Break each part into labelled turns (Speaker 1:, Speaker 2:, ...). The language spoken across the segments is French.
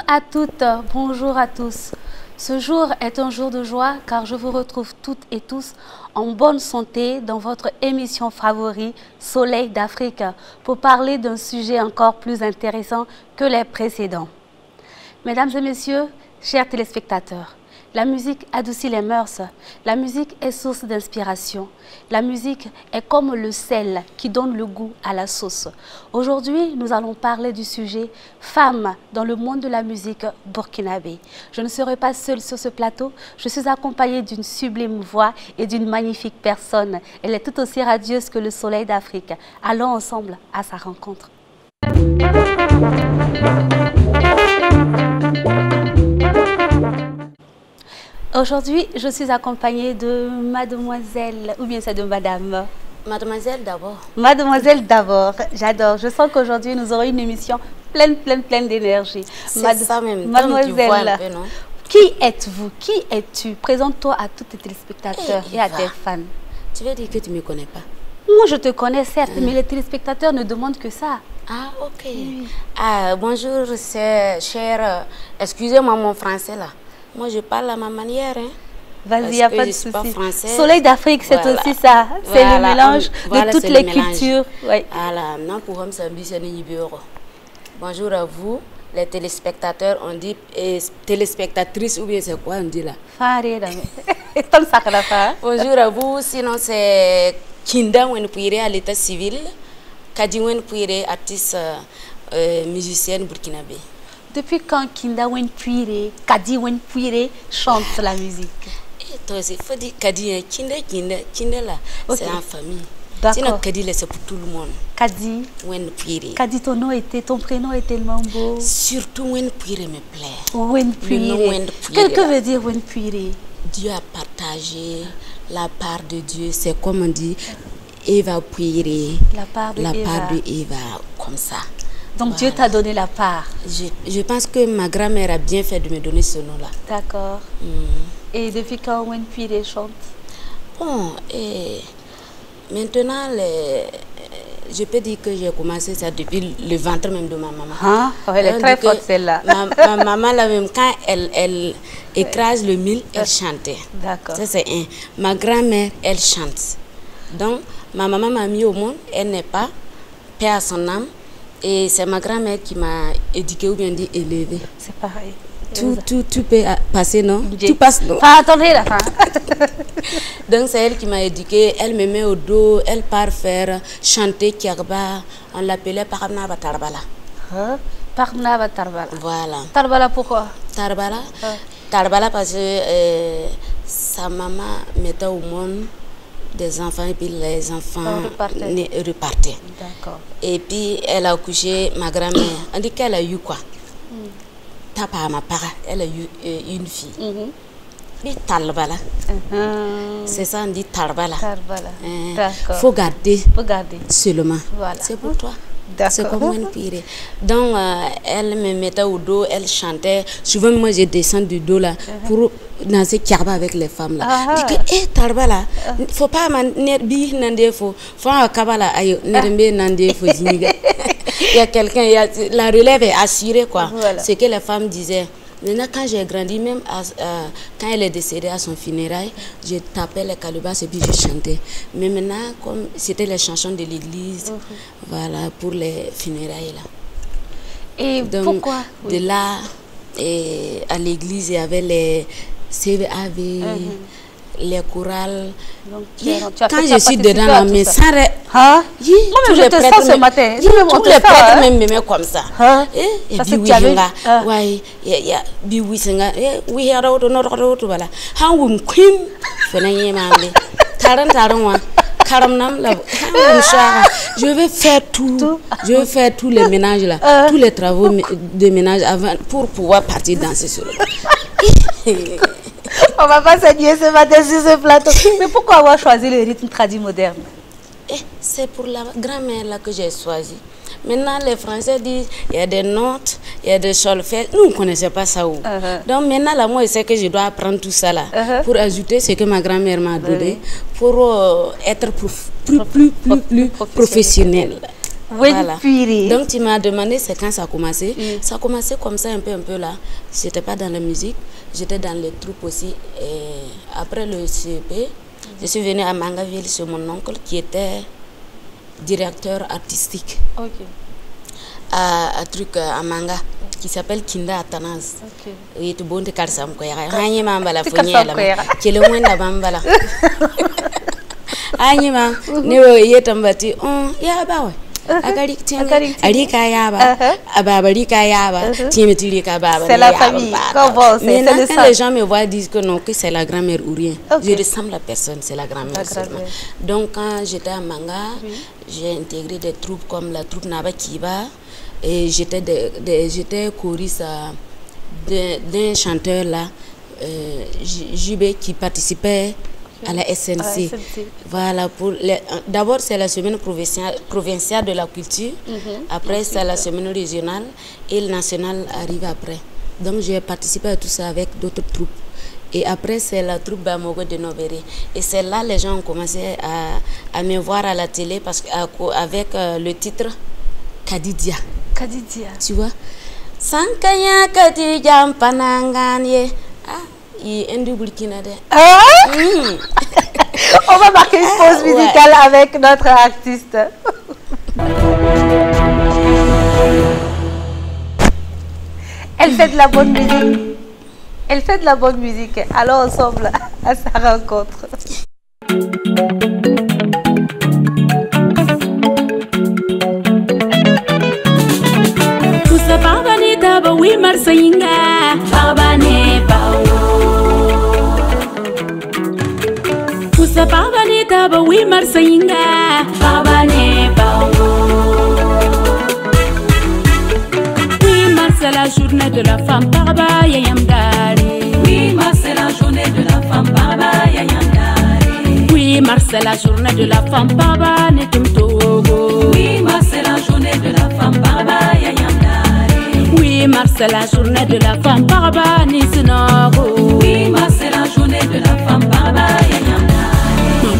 Speaker 1: à toutes, bonjour à tous. Ce jour est un jour de joie car je vous retrouve toutes et tous en bonne santé dans votre émission favorite Soleil d'Afrique pour parler d'un sujet encore plus intéressant que les précédents. Mesdames et messieurs, chers téléspectateurs, la musique adoucit les mœurs, la musique est source d'inspiration. La musique est comme le sel qui donne le goût à la sauce. Aujourd'hui, nous allons parler du sujet « Femmes dans le monde de la musique burkinabé ». Je ne serai pas seule sur ce plateau, je suis accompagnée d'une sublime voix et d'une magnifique personne. Elle est tout aussi radieuse que le soleil d'Afrique. Allons ensemble à sa rencontre. Aujourd'hui, je suis accompagnée de mademoiselle, ou bien c'est de madame?
Speaker 2: Mademoiselle d'abord.
Speaker 1: Mademoiselle d'abord, j'adore. Je sens qu'aujourd'hui, nous aurons une émission pleine d'énergie.
Speaker 2: C'est ça même,
Speaker 1: mademoiselle,
Speaker 2: tu vois un peu, non?
Speaker 1: Qui êtes-vous? Qui es-tu? Présente-toi à tous tes téléspectateurs et à tes fans.
Speaker 2: Tu veux dire que tu ne me connais pas?
Speaker 1: Moi, je te connais certes, mais les téléspectateurs ne demandent que ça.
Speaker 2: Ah, ok.
Speaker 1: Oui.
Speaker 2: Ah, bonjour, cher. Excusez-moi mon français là. Moi, je parle à ma manière. Hein.
Speaker 1: Vas-y, il n'y a pas de souci. Soleil d'Afrique, c'est
Speaker 2: voilà.
Speaker 1: Aussi ça. C'est le mélange de toutes les cultures.
Speaker 2: Ouais. Voilà. Non, pour homme, c'est un bonjour à vous, les téléspectateurs. On dit téléspectatrices ou bien c'est quoi on dit là? Bonjour à vous. Sinon, c'est Kinda Wenpouire à l'état civil. Kadi Wenpouire, artiste musicienne burkinabé.
Speaker 1: Depuis quand Kinda Wenpouire, Kadi Wenpouire chante la musique?
Speaker 2: Et toi, il faut dire Kadi, Kinda là, okay. C'est en famille.
Speaker 1: D'accord.
Speaker 2: Kadi, c'est pour tout le monde.
Speaker 1: Kadi
Speaker 2: Wenpouire.
Speaker 1: Kadi, ton prénom est tellement beau.
Speaker 2: Surtout Wenpouire me plaît.
Speaker 1: Wenpouire. Qu'est-ce que veut dire Wenpouire?
Speaker 2: Dieu a partagé la part de Dieu. C'est comme on dit, Eva Pouire.
Speaker 1: La part de
Speaker 2: Eva, comme ça.
Speaker 1: Donc voilà. Dieu t'a donné la part.
Speaker 2: Je pense que ma grand-mère a bien fait de me donner ce nom-là.
Speaker 1: D'accord. Et depuis quand Wenpouire chante?
Speaker 2: Bon, et maintenant, je peux dire que j'ai commencé ça depuis le ventre même de ma maman.
Speaker 1: Ah, elle est très forte celle-là.
Speaker 2: Ma maman, là même, quand elle écrase le mil, elle chantait.
Speaker 1: D'accord.
Speaker 2: Ça, c'est un. Ma grand-mère, elle chante. Donc, ma maman m'a mis au monde, elle n'est pas, paix à son âme. Et c'est ma grand-mère qui m'a éduquée ou bien dit élevée.
Speaker 1: C'est pareil.
Speaker 2: Tout peut passer, non? Tout passe, non?
Speaker 1: Enfin, attendez la fin.
Speaker 2: Donc c'est elle qui m'a éduquée. Elle me met au dos, elle part faire chanter Kiarba. On l'appelait Parnaba Tarbala.
Speaker 1: Parnaba Tarbala.
Speaker 2: Voilà.
Speaker 1: Tarbala pourquoi?
Speaker 2: Tarbala. Tarbala parce que sa maman mettait au monde des enfants et puis les enfants repartaient.
Speaker 1: D'accord.
Speaker 2: Et puis elle a accouché ma grand-mère. On dit qu'elle a eu quoi? Tapa ma para, elle a eu une fille. Puis Tarbala. C'est ça, on dit Tarbala.
Speaker 1: Tarbala. D'accord.
Speaker 2: Faut garder seulement.
Speaker 1: Voilà.
Speaker 2: C'est pour toi. C'est comme une pire. Donc, elle me mettait au dos, elle chantait. Souvent, moi, je descends du dos là pour danser Kiarba avec les femmes là. Je dis que, hé, Tarba là, faut pas m'nerbi nande faut akabala ayo nerembe nande faut ziniga. Il y a quelqu'un, la relève est assurée quoi. Voilà. C'est que les femmes disaient. Maintenant, quand j'ai grandi, même quand elle est décédée à son funérail, je tapais les calebasses et puis je chantais. Mais maintenant, comme c'était les chansons de l'église, voilà, pour les funérailles là.
Speaker 1: Et donc, pourquoi?
Speaker 2: De là, à l'église, il y avait les CVAV, les chorales. Donc, quand je suis dedans, là, mais sans
Speaker 1: moi-même, je te sens ce matin.
Speaker 2: Tous les prêtres même me mettent comme ça. Et puis oui, je vais faire tout. Je vais faire tous les ménages là, tous les travaux de ménage avant pour pouvoir partir danser sur le
Speaker 1: On va pas s'ennuyer ce matin sur ce plateau. Mais pourquoi avoir choisi le rythme tradit moderne?
Speaker 2: C'est pour la grand-mère là que j'ai choisi. Maintenant, les Français disent il y a des notes, il y a des solfèges. Nous, on ne connaissait pas ça. Donc maintenant, là, moi, je sais que je dois apprendre tout ça là pour ajouter ce que ma grand-mère m'a donné pour être plus professionnelle. Voilà. Donc tu m'as demandé c'est quand ça a commencé. Ça a commencé comme ça un peu là. J'étais pas dans la musique, j'étais dans les troupes aussi. Et après le CEP, je suis venue à Mangaville chez mon oncle qui était directeur artistique. À Manga qui s'appelle Kinda Atanas. Oui, tu bon te karsam ko ya. Hanyi mambala fonyela. Kele mwenda bambala. Hanyi ma ne wo yetambati ya bawe. C'est
Speaker 1: la famille.
Speaker 2: Quand les gens me voient disent que non, que c'est la grand-mère ou rien. Je ressemble à personne, c'est la grand-mère seulement. Donc quand j'étais à Manga, j'ai intégré des troupes comme la troupe Naba Kiba et j'étais choriste d'un chanteur là, JB qui participait à la SNC. Voilà, d'abord c'est la semaine provinciale de la culture, après c'est la semaine régionale et le national arrive après. Donc j'ai participé à tout ça avec d'autres troupes. Et après c'est la troupe Bamogo de Novéré. Et c'est là les gens ont commencé à me voir à la télé parce avec le titre Kadidia.
Speaker 1: Kadidia.
Speaker 2: Tu vois? Sankaya Kadidia Pananganye.
Speaker 1: On va marquer une pause musicale avec notre artiste. Elle fait de la bonne musique. Elle fait de la bonne musique. Alors ensemble à sa rencontre.
Speaker 3: Oui, Marsainga, Babane Bao. Poussa Babane Taba, oui, Marsainga, Babane Bao. Oui, Mars, c'est la journée de la femme, Baba Yayamdari. Oui, Mars, c'est la journée de la femme, Baba Yayamdari. Oui, Mars, c'est la journée de la femme, Baba Netum Togo. Oui, Mars, c'est la journée de la femme, Baba Yayamdari. Oui, Mars, c'est la journée de la femme, Baba Nisinogo. Oui, Mars, c'est la journée de la femme, Baba Yayamdari.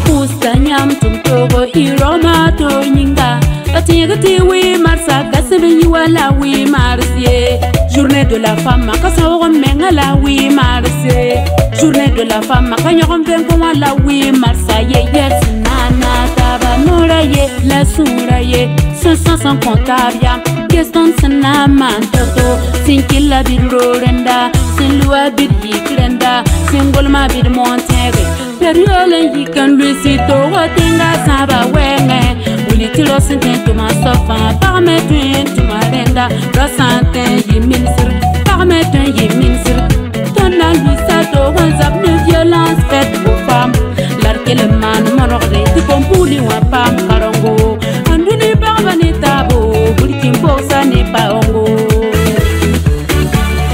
Speaker 3: Pustanyam Tumtogo, Iroma Toninga. Tatigati, oui, Marsa, Gassemiwala, oui, Marsie. Journée de la femme, Makasawa Mengala, oui, Marsie. Journée de la femme, Makanyarom Benkomala, oui, Marsa, yes, Nana, Taba, Noraye, la Souraye, 500 comptable. Keston Sanaman Toto, Sinkilla Bidrorenda, Sinlua Bidikrenda, Singolma Bid Montego, Periola Yikan Lucito, Watinga Saba Wenge, Ulitilo Sente to my sofa, Parmetin to my renda, Rasante Yiminster, Parmetin Yiminster, Tona Luisato, once up de violence faite aux femmes, l'arquele man, Morore, de Pompouli ou un pam Carongo, Anduni Barbanetabo. Kimposa ne paongo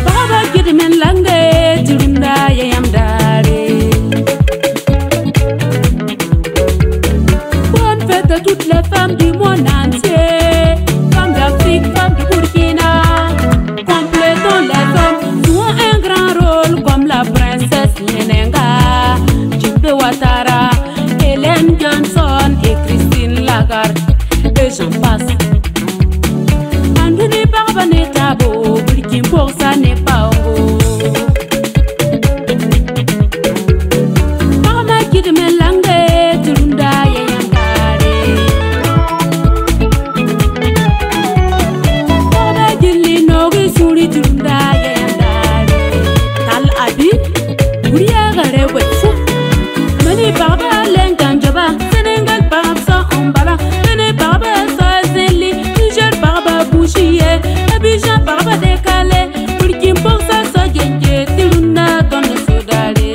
Speaker 3: Baba kidmen langue Tirunda Yayamdari. Bonne fête à toutes les femmes du monde entier, femmes d'Afrique, femmes du Burkina. Complétons les hommes, jouons un grand rôle comme la princesse Yenenga, Jimbe Ouattara, Hélène Johnson et Christine Lagarde, et j'en passe. Anduni Barbanetabo, Kimposa ne paongo. Mama kidmen langue Tirunda Yayamdari. Baba Gilli Nogi Suri Tirunda Yayamdari. Tal Abi, Uriagare Wetsu. Mani Baba Lenganjaba, Senegal Babsa Ombala, Mene Baba Sazeli, Niger Baba Bouchier, Abidjan Baba Dekale, Burkina Faso Sogenge, Tirunda Donne Sudale.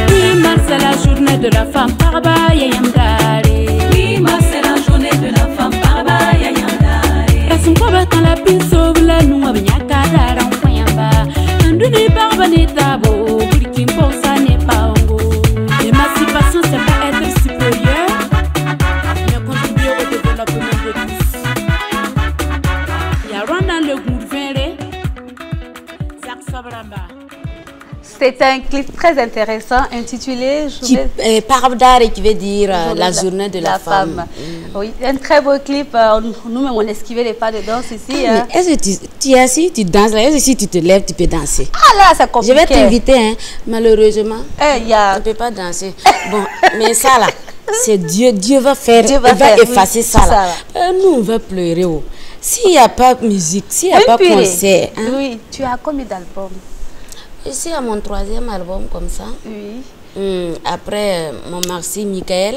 Speaker 3: Oui, Mars, c'est la journée de la femme, Baba Yayamdari. Oui, Mars, c'est la journée de la femme, Baba Yayamdari. Rason Koba dans la pinceau, la noua Binyaka, Rampoyamba, Anduni Barbanetabo, Burkina Faso n'est pas ongo. L'émancipation, c'est pas être supérieur, mais contribuer au développement de tous.
Speaker 1: C'est un clip très intéressant intitulé
Speaker 2: Parabdare qui veut dire la journée de la femme.
Speaker 1: Oui, un très beau clip. Nous-mêmes, on esquivait les pas de danse ici.
Speaker 2: Ah, est-ce que tu es assis, tu danses là? Est-ce que si tu te lèves, tu peux danser?
Speaker 1: Ah là, c'est compliqué.
Speaker 2: Je vais t'inviter, hein. Malheureusement, on ne peut pas danser. Bon, mais ça là, c'est Dieu. Dieu va faire, il va effacer ça là. Nous, on va pleurer. Oh. S'il n'y a pas de musique, s'il n'y a pas de concert. Hein?
Speaker 1: Oui, tu as combien d'albums?
Speaker 2: Ici, à mon 3e album, comme ça.
Speaker 1: Oui.
Speaker 2: Après, mon Merci Michael,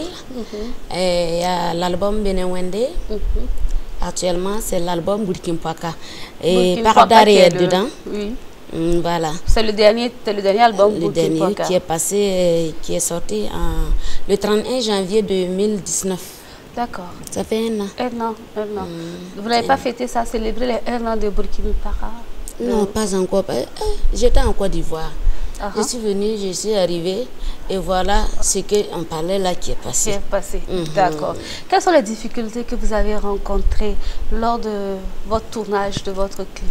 Speaker 2: il y a l'album Benewende. Actuellement, c'est l'album Burkinpaka. Et Paradari est dedans. Oui. Voilà.
Speaker 1: C'est le dernier album
Speaker 2: le dernier qui est passé, qui est sorti le 31 janvier 2019.
Speaker 1: D'accord.
Speaker 2: Ça fait un an.
Speaker 1: Un an. Vous n'avez pas fêté ça, célébré les 1 an de Burkinpaka?
Speaker 2: Non, pas encore. J'étais en Côte d'Ivoire. Je suis venue, je suis arrivée et voilà ce qu'on parlait là qui est passé.
Speaker 1: D'accord. Quelles sont les difficultés que vous avez rencontrées lors de votre tournage de votre clip?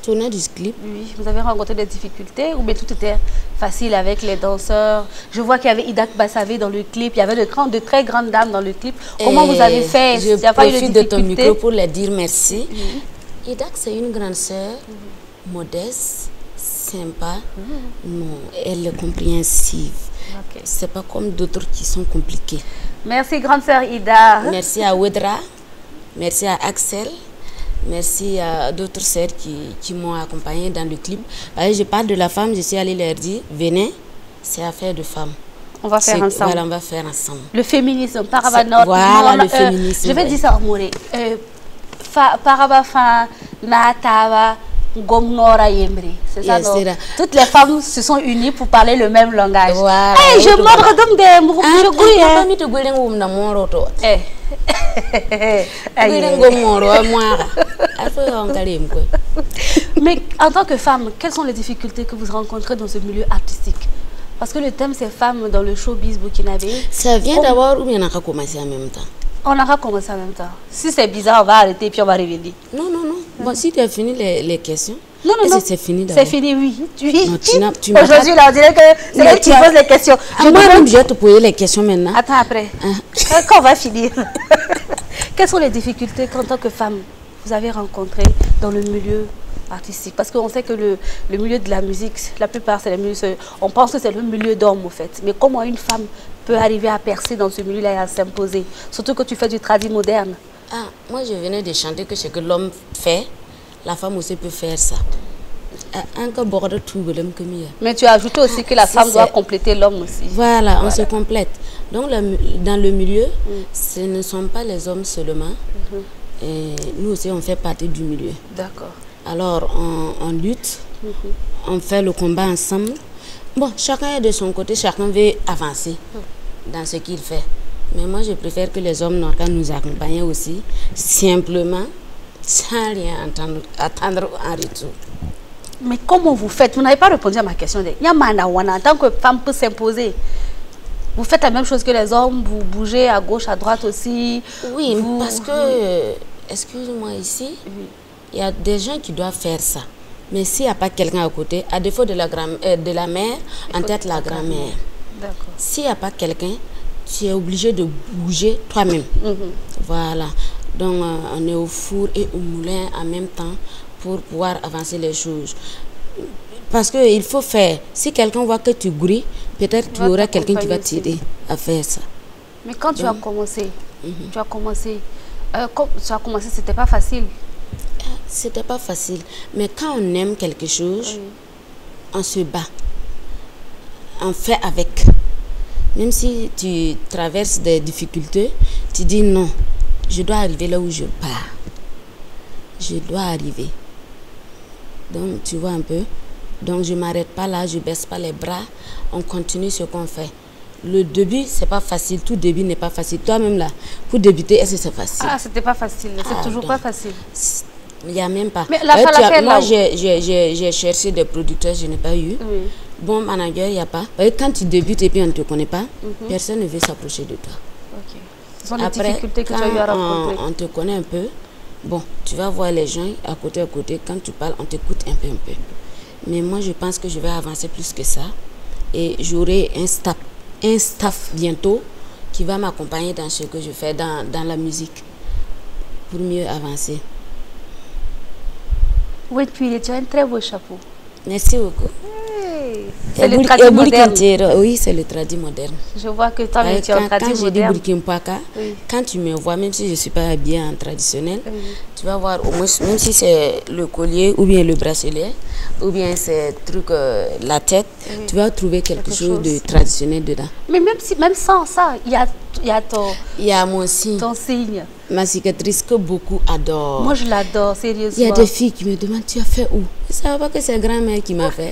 Speaker 2: Tournage du clip?
Speaker 1: Oui, vous avez rencontré des difficultés ou bien tout était facile avec les danseurs? Je vois qu'il y avait Idak Bassavé dans le clip, il y avait de très grandes dames dans le clip. Comment vous avez fait?
Speaker 2: Je profite de ton micro pour leur dire merci. Idak, c'est une grande sœur, modeste, sympa. Non, elle est compréhensive. C'est pas comme d'autres qui sont compliqués.
Speaker 1: Merci, grande sœur Ida.
Speaker 2: Merci à Wedra, merci à Axel. Merci à d'autres sœurs qui m'ont accompagnée dans le clip. Je parle de la femme, je suis allée leur dire, venez, c'est affaire de femmes.
Speaker 1: On va faire ensemble.
Speaker 2: Voilà, on va faire ensemble.
Speaker 1: Le féminisme,
Speaker 2: voilà, le féminisme.
Speaker 1: Je vais dire ça en moré. Parabafa, Natava, Gomnora Yemri. C'est ça, non? Toutes les femmes se sont unies pour parler le même langage.
Speaker 2: Voilà.
Speaker 1: Je m'ordre donc des mots. Mais en tant que femme, quelles sont les difficultés que vous rencontrez dans ce milieu artistique? Parce que le thème c'est femmes dans le showbiz burkinabé.
Speaker 2: Ça vient d'abord ou bien on a commencé en même temps?
Speaker 1: On aura commencé en même temps. Si c'est bizarre, on va arrêter et puis on va revenir.
Speaker 2: Non. Bon, si tu as fini les questions.
Speaker 1: Non.
Speaker 2: C'est fini d'abord.
Speaker 1: C'est fini, oui.
Speaker 2: Aujourd'hui,
Speaker 1: là, on dirait que c'est elle qui pose les questions.
Speaker 2: Moi-même, je vais te poser les questions maintenant.
Speaker 1: Attends après. Quand on va finir. Quelles sont les difficultés qu'en tant que femme, vous avez rencontrées dans le milieu artistique? Parce qu'on sait que le milieu de la musique, la plupart, c'est le milieu, on pense que c'est le milieu d'hommes, en fait. Mais comment une femme peut arriver à percer dans ce milieu-là et à s'imposer? Surtout que tu fais du tradi moderne.
Speaker 2: Moi, je venais de chanter que ce que l'homme fait, la femme aussi peut faire ça.
Speaker 1: Mais tu as ajouté aussi que la femme doit compléter l'homme aussi.
Speaker 2: Voilà, on se complète. Donc, dans le milieu, ce ne sont pas les hommes seulement. Et nous aussi, on fait partie du milieu.
Speaker 1: D'accord.
Speaker 2: Alors, on lutte, on fait le combat ensemble. Bon, chacun est de son côté, chacun veut avancer dans ce qu'il fait. Mais moi, je préfère que les hommes n'ont qu'à nous accompagner aussi, simplement, sans rien attendre en retour.
Speaker 1: Mais comment vous faites? Vous n'avez pas répondu à ma question. En tant que femme peut s'imposer, vous faites la même chose que les hommes, vous bougez à gauche, à droite aussi?
Speaker 2: Oui, parce que, excuse-moi ici, il y a des gens qui doivent faire ça. Mais s'il n'y a pas quelqu'un à côté, à défaut de la mère, en tête la grand-mère. S'il n'y a pas quelqu'un, tu es obligé de bouger toi-même. Voilà. Donc, on est au four et au moulin en même temps pour pouvoir avancer les choses. Parce qu'il faut faire. Si quelqu'un voit que tu grilles, peut-être tu auras quelqu'un qui va t'aider à faire ça.
Speaker 1: Mais quand tu as commencé, c'était pas facile.
Speaker 2: C'était pas facile. Mais quand on aime quelque chose, on se bat. On fait avec. Même si tu traverses des difficultés, tu dis non, je dois arriver là où je pars. Je dois arriver. Donc, tu vois un peu. Donc, je ne m'arrête pas là, je ne baisse pas les bras. On continue ce qu'on fait. Le début, c'est pas facile. Tout début n'est pas facile. Toi-même là, pour débuter, est-ce que c'est facile?
Speaker 1: C'était pas facile. C'est toujours pas facile.
Speaker 2: Il n'y a même pas.
Speaker 1: Mais
Speaker 2: moi, j'ai cherché des producteurs, je n'ai pas eu. Bon manager, il n'y a pas. Quand tu débutes et puis on ne te connaît pas, personne ne veut s'approcher de toi.
Speaker 1: Ce sont les difficultés que tu as eu à rencontrer.
Speaker 2: On te connaît un peu, bon, tu vas voir les gens à côté. Quand tu parles, on t'écoute un peu. Mais moi, je pense que je vais avancer plus que ça. Et j'aurai un staff bientôt qui va m'accompagner dans ce que je fais, dans la musique, pour mieux avancer.
Speaker 1: Oui, puis tu as un très beau chapeau.
Speaker 2: Merci beaucoup.
Speaker 1: C'est le tradit moderne.
Speaker 2: Oui, c'est le tradit moderne.
Speaker 1: Je vois que toi, tu es en tradit moderne.
Speaker 2: Quand j'ai dit Burkina, quand tu me vois, même si je ne suis pas habillée en traditionnel, tu vas voir au moins, même si c'est le collier ou bien le bracelet, ou bien c'est truc, la tête, tu vas trouver quelque chose de traditionnel dedans.
Speaker 1: Mais même sans ça, il y a
Speaker 2: mon signe.
Speaker 1: Ton signe.
Speaker 2: Ma cicatrice que beaucoup adorent.
Speaker 1: Moi, je l'adore, sérieusement.
Speaker 2: Il y a des filles qui me demandent, tu as fait où? Je ne savais pas que c'est grand-mère qui m'a fait.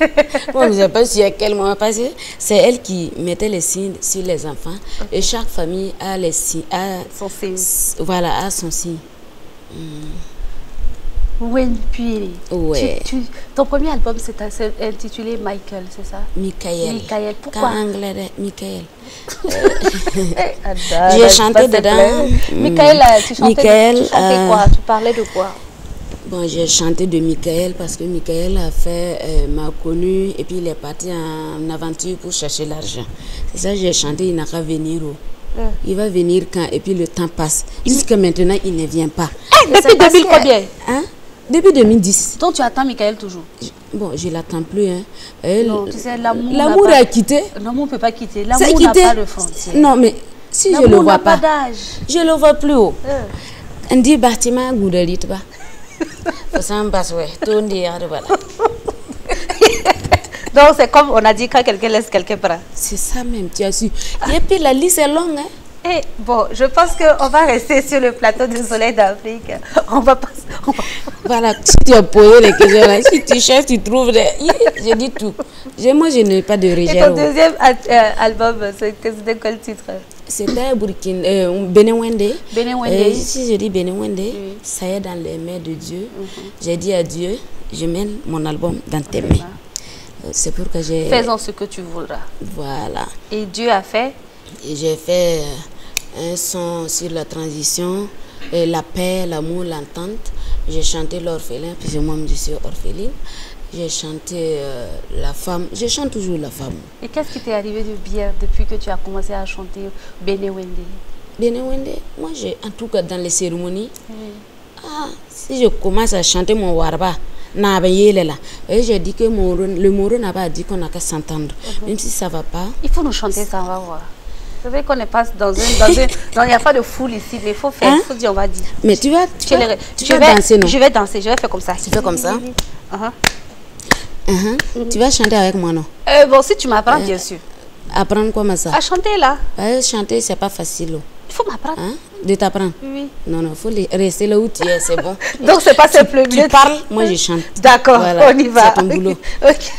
Speaker 2: Moi, je ne sais pas si à quel moment passé. C'est elle qui mettait les signes sur les enfants. Et chaque famille a les signes.
Speaker 1: Son signe.
Speaker 2: Voilà, a son signe.
Speaker 1: Wenpiri.
Speaker 2: Ouais.
Speaker 1: Ton premier album, c'est intitulé Michael, c'est ça?
Speaker 2: Michael.
Speaker 1: Michael. Pourquoi?
Speaker 2: Quand anglais, Michael. J'ai chanté dedans.
Speaker 1: Michael, tu chantais quoi? Tu parlais de quoi?
Speaker 2: Bon, j'ai chanté de Michael parce que Michael m'a connu et puis il est parti en aventure pour chercher l'argent. C'est ça que j'ai chanté, il n'a qu'à venir. Il va venir quand et puis le temps passe. Jusqu'à maintenant, il ne vient pas.
Speaker 1: Depuis 2000 combien?
Speaker 2: Hein? Depuis 2010.
Speaker 1: Donc tu attends Michael toujours?
Speaker 2: Bon, je ne l'attends plus. Hein.
Speaker 1: Non, tu sais,
Speaker 2: l'amour a quitté.
Speaker 1: L'amour ne peut pas quitter. L'amour n'a pas de frontières.
Speaker 2: Non, mais si je ne le vois pas, je ne le vois plus haut. On dit bâtiment Goudalit.
Speaker 1: Donc c'est comme on a dit quand quelqu'un laisse quelqu'un prendre.
Speaker 2: C'est ça même, tu as su. Et puis la liste est longue. Hein?
Speaker 1: Et bon, je pense qu'on va rester sur le plateau du Soleil d'Afrique. On va pas.
Speaker 2: Voilà, si tu as posé les questions là, si tu cherches, tu trouves des... Je dis tout. Moi, je n'ai pas de réserve.
Speaker 1: Et ton deuxième album, c'était quel titre?
Speaker 2: C'était Benewende.
Speaker 1: Benewende.
Speaker 2: Si je dis Benewende, ça est dans les mains de Dieu. J'ai dit à Dieu, je mène mon album dans tes mains. C'est pour que j'ai...
Speaker 1: Faisons ce que tu voudras.
Speaker 2: Voilà.
Speaker 1: Et Dieu a fait?
Speaker 2: Et j'ai fait un son sur la transition, la paix, l'amour, l'entente. J'ai chanté l'orphelin, puisque moi-même je suis orpheline. J'ai chanté la femme, je chante toujours la femme.
Speaker 1: Et qu'est-ce qui t'est arrivé de bien depuis que tu as commencé à chanter Benewende?
Speaker 2: Benewende, moi, en tout cas dans les cérémonies, si je commence à chanter mon warba, et j'ai dit que le Moro n'a pas dit qu'on n'a qu'à s'entendre. Même si ça ne va pas.
Speaker 1: Il faut nous chanter ça, on va voir. C'est vrai qu'on n'est pas dans il n'y a pas de foule ici, mais il faut faire, il faut dire, on va dire.
Speaker 2: Mais tu vas danser, non?
Speaker 1: Je vais danser, je vais faire comme ça.
Speaker 2: Tu fais comme ça? Tu vas chanter avec moi, non?
Speaker 1: Bon, si tu m'apprends, bien sûr.
Speaker 2: Apprendre comment ça?
Speaker 1: À chanter, là.
Speaker 2: Chanter, c'est pas facile.
Speaker 1: Il faut m'apprendre.
Speaker 2: De t'apprendre?
Speaker 1: Oui.
Speaker 2: Non, il faut rester là où tu es, c'est bon.
Speaker 1: Donc, c'est pas simple.
Speaker 2: Tu parles, moi je chante.
Speaker 1: D'accord,
Speaker 2: voilà,
Speaker 1: on y va.
Speaker 2: C'est ton boulot.
Speaker 1: Ok.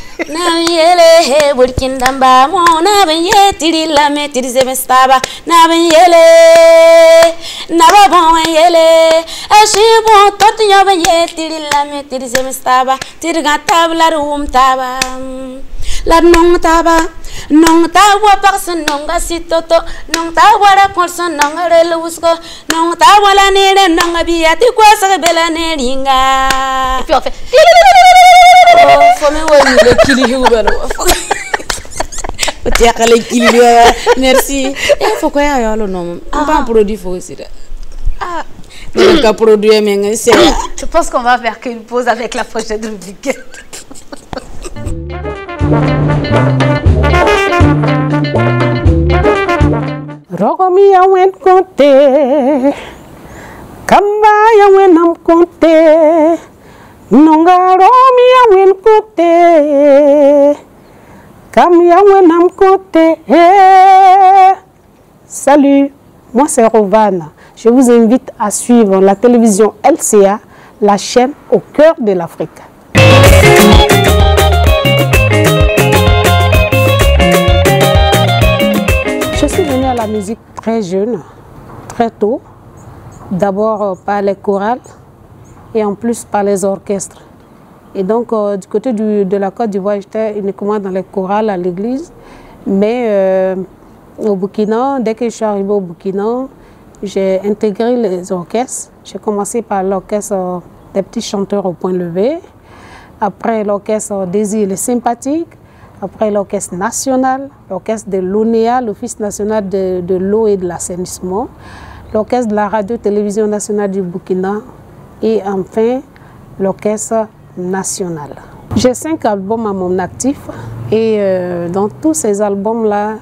Speaker 2: La non taba non tawa person nonga sitoto non tawa la person nonga relusko non tawa la nere nonga biati kwa sa bela neringa.
Speaker 1: Et puis on fait
Speaker 2: faut me voir le kili hubalo. Tu as le kili. Merci. Il faut quoi y a le nom. On va produire faux aussi. Donc à produire mais c'est.
Speaker 1: Je pense qu'on va faire qu'une pause avec la prochaine rubrique.
Speaker 4: Rogomi ya wen konte, kamba ya wen am konte, nonga romi ya wen konte, kam ya wen am konte. Salut, moi c'est Rovana. Je vous invite à suivre la télévision LCA, la chaîne au cœur de l'Afrique. Je suis venue à la musique très jeune, très tôt. D'abord par les chorales et en plus par les orchestres. Et donc du côté de la Côte d'Ivoire, j'étais uniquement dans les chorales à l'église. Mais au Burkina, dès que je suis arrivée au Burkina, j'ai intégré les orchestres. J'ai commencé par l'orchestre des petits chanteurs au point levé. Après l'orchestre Désir les sympathiques. après l'orchestre national, l'orchestre de l'ONEA, l'Office national de l'eau et de l'assainissement, l'orchestre de la radio-télévision nationale du Burkina et enfin l'orchestre national. J'ai 5 albums à mon actif et dans tous ces albums-là,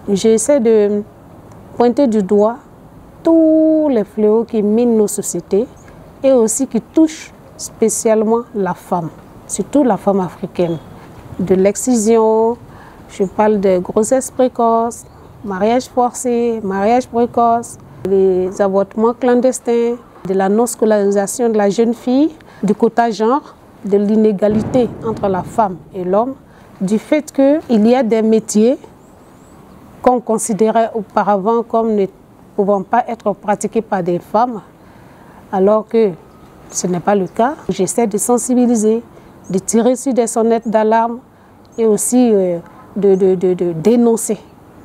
Speaker 4: j'essaie de pointer du doigt tous les fléaux qui minent nos sociétés et aussi qui touchent spécialement la femme, surtout la femme africaine. De l'excision, je parle de grossesse précoce, mariage forcé, mariage précoce, les avortements clandestins, de la non-scolarisation de la jeune fille, du quota genre, de l'inégalité entre la femme et l'homme, du fait qu'il y a des métiers qu'on considérait auparavant comme ne pouvant pas être pratiqués par des femmes, alors que ce n'est pas le cas. J'essaie de sensibiliser, de tirer sur des sonnettes d'alarme et aussi de dénoncer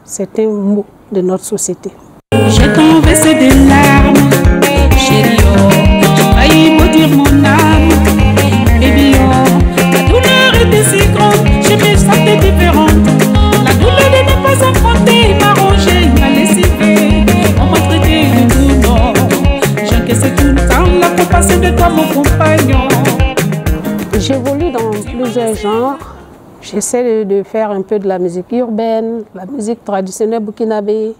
Speaker 4: certains maux de notre société.
Speaker 3: J'ai versé des larmes, chérie, oh, failli maudire mon âme. Baby, oh, la douleur était si grande, je me sentais différente. La douleur de ne pas affronter m'a rongé, m'a lessivé. On m'a traité de tout non. J'encaissais tout le temps la compassion de toi, mon compagnon.
Speaker 4: J'évolue dans plusieurs genres. J'essaie de faire un peu de la musique urbaine, la musique traditionnelle burkinabé.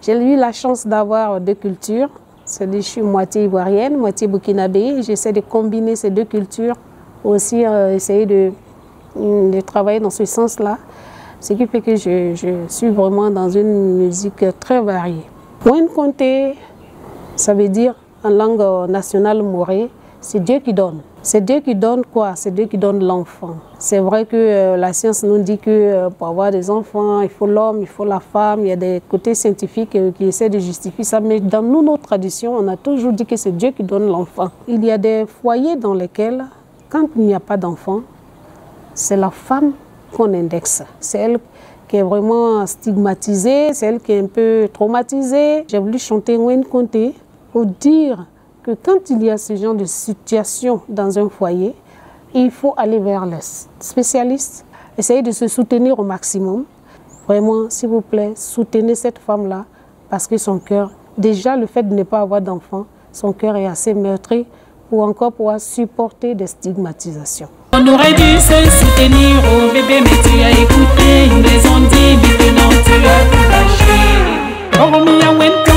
Speaker 4: J'ai eu la chance d'avoir 2 cultures. Je suis moitié ivoirienne, moitié burkinabé. J'essaie de combiner ces 2 cultures, aussi essayer de travailler dans ce sens-là. Ce qui fait que je suis vraiment dans une musique très variée. Moine Conté, ça veut dire en langue nationale morée, c'est Dieu qui donne. C'est Dieu qui donne quoi? C'est Dieu qui donne l'enfant. C'est vrai que la science nous dit que pour avoir des enfants, il faut l'homme, il faut la femme. Il y a des côtés scientifiques qui essaient de justifier ça. Mais dans nos traditions, on a toujours dit que c'est Dieu qui donne l'enfant. Il y a des foyers dans lesquels, quand il n'y a pas d'enfant, c'est la femme qu'on indexe. C'est elle qui est vraiment stigmatisée, c'est elle qui est un peu traumatisée. J'ai voulu chanter Moine Conté pour dire que quand il y a ce genre de situation dans un foyer, il faut aller vers les spécialistes, essayer de se soutenir au maximum. Vraiment, s'il vous plaît, soutenez cette femme-là parce que son cœur, déjà le fait de ne pas avoir d'enfant, son cœur est assez meurtri pour encore pouvoir supporter des stigmatisations.
Speaker 3: On aurait dû se soutenir, oh bébé, mais tu as écouté, ils les ont dit, maintenant tu as tout lâché. Oh, Mia Moine Conté.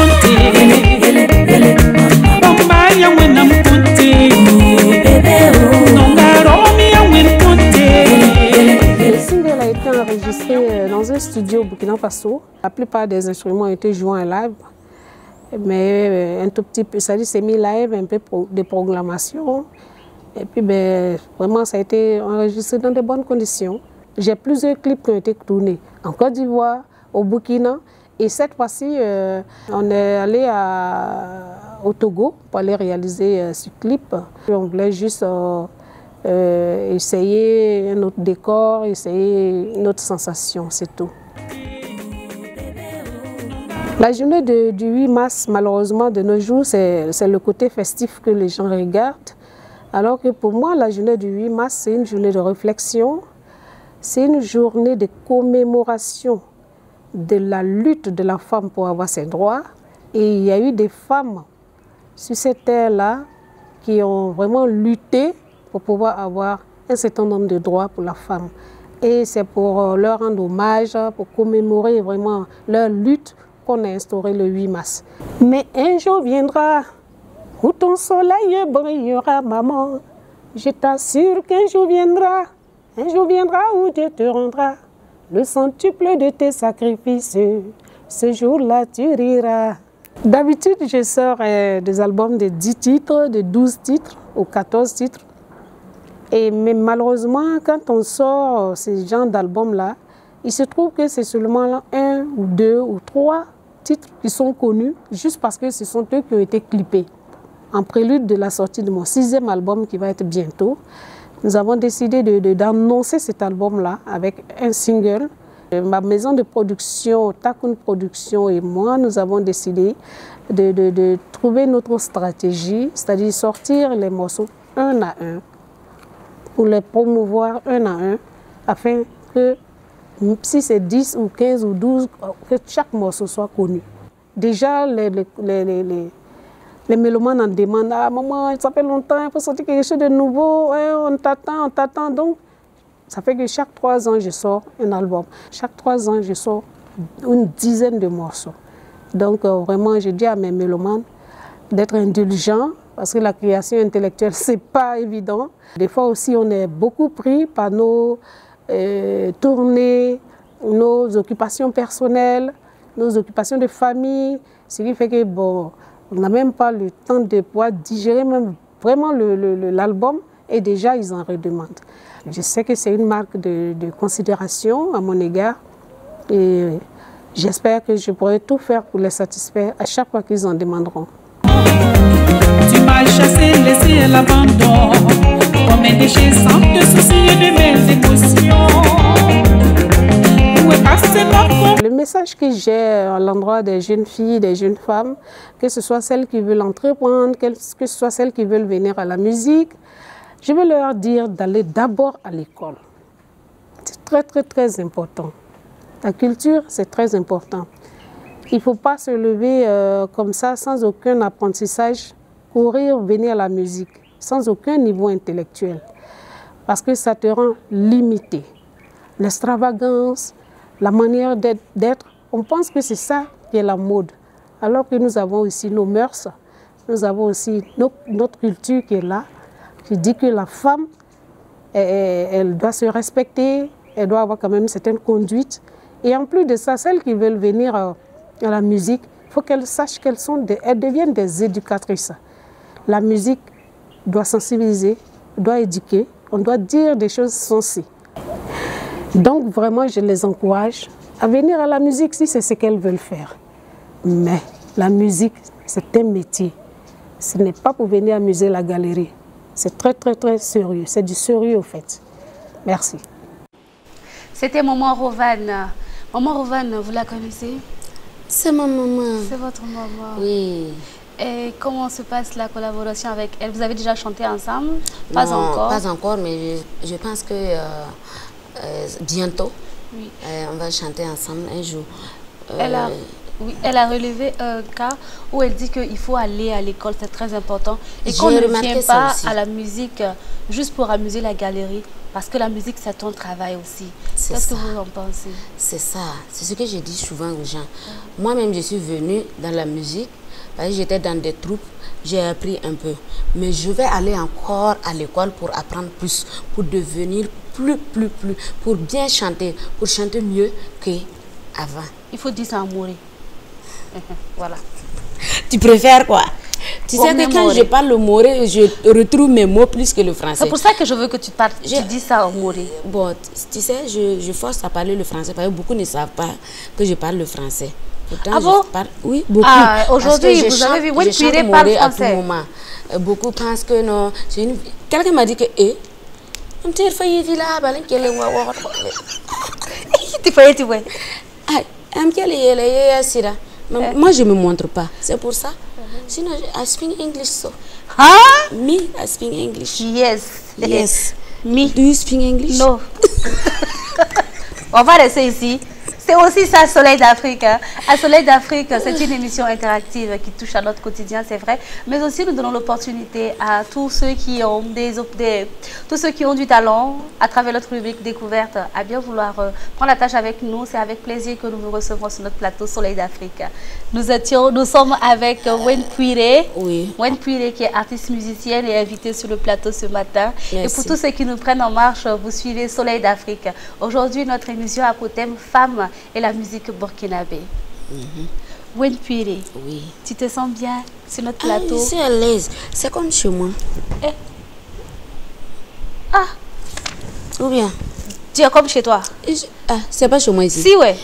Speaker 4: Le single a été enregistré dans un studio au Burkina Faso. La plupart des instruments ont été joués en live, mais un tout petit peu, ça dit semi-live, un peu de programmation. Et puis vraiment ça a été enregistré dans de bonnes conditions. J'ai plusieurs clips qui ont été tournés en Côte d'Ivoire, au Burkina. Et cette fois-ci, on est allé au Togo pour aller réaliser ce clip. On voulait juste essayer un autre décor, essayer une autre sensation, c'est tout. La journée du 8 mars, malheureusement, de nos jours, c'est le côté festif que les gens regardent. Alors que pour moi, la journée du 8 mars, c'est une journée de réflexion, c'est une journée de commémoration de la lutte de la femme pour avoir ses droits. Et il y a eu des femmes sur cette terre-là qui ont vraiment lutté pour pouvoir avoir un certain nombre de droits pour la femme. Et c'est pour leur rendre hommage, pour commémorer vraiment leur lutte qu'on a instauré le 8 mars. Mais un jour viendra où ton soleil brillera, maman. Je t'assure qu'un jour viendra où Dieu te rendra le centuple de tes sacrifices. Ce jour-là, tu riras. D'habitude, je sors des albums de 10 titres, de 12 titres ou 14 titres. Mais malheureusement, quand on sort ce genre d'albums-là, il se trouve que c'est seulement 1 ou 2 ou 3 titres qui sont connus, juste parce que ce sont eux qui ont été clippés. En prélude de la sortie de mon 6e album qui va être bientôt, nous avons décidé d'annoncer cet album-là avec un single. Ma maison de production, Takun Production et moi, nous avons décidé de trouver notre stratégie, c'est-à-dire sortir les morceaux un à un, pour les promouvoir un à un, afin que si c'est 10 ou 15 ou 12, que chaque morceau soit connu. Déjà, les mélomanes en demandent. Ah, maman, ça fait longtemps, il faut sortir quelque chose de nouveau. Ouais, on t'attend, on t'attend. Donc, ça fait que chaque 3 ans, je sors un album. Chaque 3 ans, je sors une dizaine de morceaux. Donc, vraiment, je dis à mes mélomanes d'être indulgents, parce que la création intellectuelle, ce n'est pas évident. Des fois aussi, on est beaucoup pris par nos tournées, nos occupations personnelles, nos occupations de famille, ce qui fait que, bon, on n'a même pas le temps de pouvoir digérer même vraiment l'album, et déjà, ils en redemandent. Je sais que c'est une marque de considération à mon égard, et j'espère que je pourrai tout faire pour les satisfaire à chaque fois qu'ils en demanderont.
Speaker 3: Tu m'as chassé, laissé à l'abandon, comme un déchet sans te soucier de mes émotions. Où est passé notre...
Speaker 4: Le message que j'ai à l'endroit des jeunes filles, des jeunes femmes, que ce soit celles qui veulent entreprendre, que ce soit celles qui veulent venir à la musique, je veux leur dire d'aller d'abord à l'école. C'est très, très, très important. La culture, c'est très important. Il ne faut pas se lever comme ça, sans aucun apprentissage, courir, venir à la musique, sans aucun niveau intellectuel. Parce que ça te rend limité. L'extravagance, la manière d'être, on pense que c'est ça qui est la mode. Alors que nous avons aussi nos mœurs, nous avons aussi notre culture qui est là. Je dis que la femme, elle doit se respecter, elle doit avoir quand même une certaine conduite. Et en plus de ça, celles qui veulent venir à la musique, il faut qu'elles sachent qu'elles deviennent des éducatrices. La musique doit sensibiliser, doit éduquer, on doit dire des choses sensées. Donc vraiment, je les encourage à venir à la musique si c'est ce qu'elles veulent faire. Mais la musique, c'est un métier. Ce n'est pas pour venir amuser la galerie. C'est très, très, très sérieux. C'est du sérieux, au fait. Merci.
Speaker 1: C'était Maman Rovane. Maman Rovane, vous la connaissez?
Speaker 2: C'est ma maman.
Speaker 1: C'est votre maman.
Speaker 2: Oui.
Speaker 1: Et comment se passe la collaboration avec elle? Vous avez déjà chanté ensemble?
Speaker 2: Pas encore. Pas encore, mais je pense que bientôt, oui. On va chanter ensemble un jour.
Speaker 1: Elle a relevé un cas où elle dit qu'il faut aller à l'école, c'est très important. Et qu'on ne vient pas à la musique juste pour amuser la galerie, parce que la musique, c'est ton travail aussi. Qu'est-ce que vous en pensez? C'est
Speaker 2: ça. C'est ce que je dis souvent aux gens. Moi-même, je suis venue dans la musique, parce que j'étais dans des troupes, j'ai appris un peu. Mais je vais aller encore à l'école pour apprendre plus, pour devenir plus, pour bien chanter, pour chanter mieux qu'avant.
Speaker 1: Il faut dire ça à mourir. Voilà.
Speaker 2: Tu préfères quoi? Tu sais que quand je parle le moré, je retrouve mes mots plus que le français.
Speaker 1: C'est pour ça que je veux que tu parles. Tu dis ça au moré.
Speaker 2: Bon, tu sais, je force à parler le français parce que beaucoup ne savent pas que je parle le français. Pourtant,
Speaker 1: ah bon?
Speaker 2: Oui, beaucoup.
Speaker 1: Ah, aujourd'hui, vous avez vu, oui, tu parles français. À tout moment.
Speaker 2: Beaucoup pensent que non. Quelqu'un m'a dit que tu fais moi, je ne me montre pas. C'est pour ça. Sinon, I speak English. So.
Speaker 1: Huh?
Speaker 2: Me, I speak English.
Speaker 1: Yes.
Speaker 2: Yes.
Speaker 1: Me.
Speaker 2: Do you speak English?
Speaker 1: No. On va rester ici. C'est aussi ça, Soleil d'Afrique. Hein. À Soleil d'Afrique, c'est une émission interactive qui touche à notre quotidien, c'est vrai. Mais aussi, nous donnons l'opportunité à tous ceux qui ont tous ceux qui ont du talent, à travers notre rubrique découverte, à bien vouloir prendre la tâche avec nous. C'est avec plaisir que nous vous recevons sur notre plateau Soleil d'Afrique. Nous sommes avec Wen Puire.
Speaker 2: Oui.
Speaker 1: Wen Puire qui est artiste musicienne et invitée sur le plateau ce matin. Merci. Et pour tous ceux qui nous prennent en marche, vous suivez Soleil d'Afrique. Aujourd'hui, notre émission a pour thème Femmes et la musique burkinabé. Wen Puire,
Speaker 2: oui.
Speaker 1: Tu te sens bien sur notre plateau?
Speaker 2: Je suis à l'aise. C'est comme chez moi.
Speaker 1: Ah.
Speaker 2: Ou bien?
Speaker 1: Tu es comme chez toi?
Speaker 2: C'est pas chez moi ici.
Speaker 1: Si, ouais.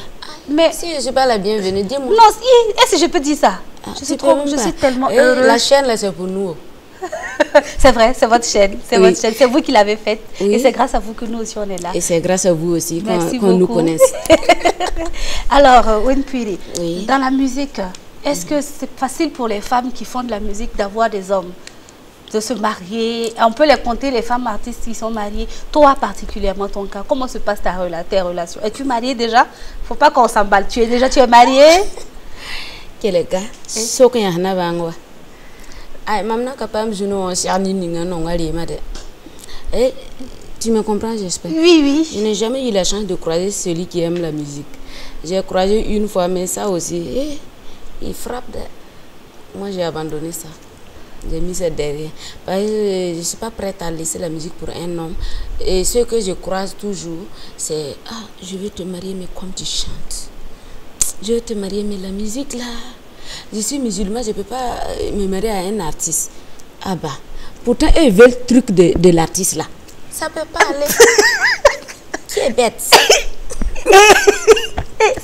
Speaker 1: Mais
Speaker 2: si je suis pas la bienvenue, dis-moi.
Speaker 1: Non, est-ce que je peux dire ça? Je suis tellement heureuse.
Speaker 2: La chaîne, là, c'est pour nous.
Speaker 1: C'est vrai, c'est votre chaîne. C'est votre chaîne. C'est vous qui l'avez faite. Oui. Et c'est grâce à vous que nous aussi, on est là.
Speaker 2: Et c'est grâce à vous aussi qu'on nous connaisse.
Speaker 1: Alors, Wen Puire,
Speaker 2: oui.
Speaker 1: Dans la musique, est-ce que c'est facile pour les femmes qui font de la musique d'avoir des hommes? de se marier. On peut les compter, les femmes artistes qui sont mariées. Toi particulièrement, ton cas, comment se passe tes relations? Es-tu mariée déjà? Faut pas qu'on s'emballe. Tu es mariée?
Speaker 2: Quel est ce qu'il y a un tu me comprends, j'espère?
Speaker 1: Oui, oui.
Speaker 2: Je n'ai jamais eu la chance de croiser celui qui aime la musique. J'ai croisé une fois, mais ça aussi, il frappe. Moi, j'ai abandonné ça. J'ai mis ça derrière. Parce que je ne suis pas prête à laisser la musique pour un homme. Et ce que je croise toujours, c'est « Ah, je veux te marier, mais comme tu chantes. Je veux te marier, mais la musique, là... Je suis musulmane, je ne peux pas me marier à un artiste. » Ah bah, pourtant, eux veulent le truc de l'artiste, là. Ça peut pas aller. Qui est bête?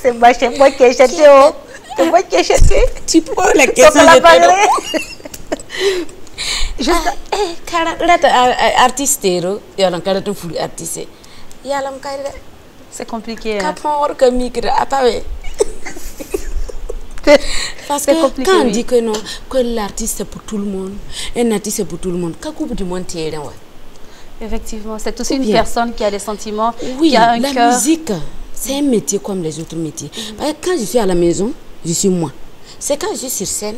Speaker 1: C'est moi qui ai chanté. C'est moi qui ai chanté.
Speaker 2: Tu prends la question
Speaker 1: c'est compliqué.
Speaker 2: Parce que quand on dit que non, que l'artiste c'est pour tout le monde, un artiste c'est pour tout le monde,
Speaker 1: effectivement, c'est aussi une personne qui a des sentiments,
Speaker 2: oui,
Speaker 1: qui a un cœur.
Speaker 2: La musique, c'est un métier comme les autres métiers. Quand je suis à la maison, je suis moi. C'est quand je suis sur scène,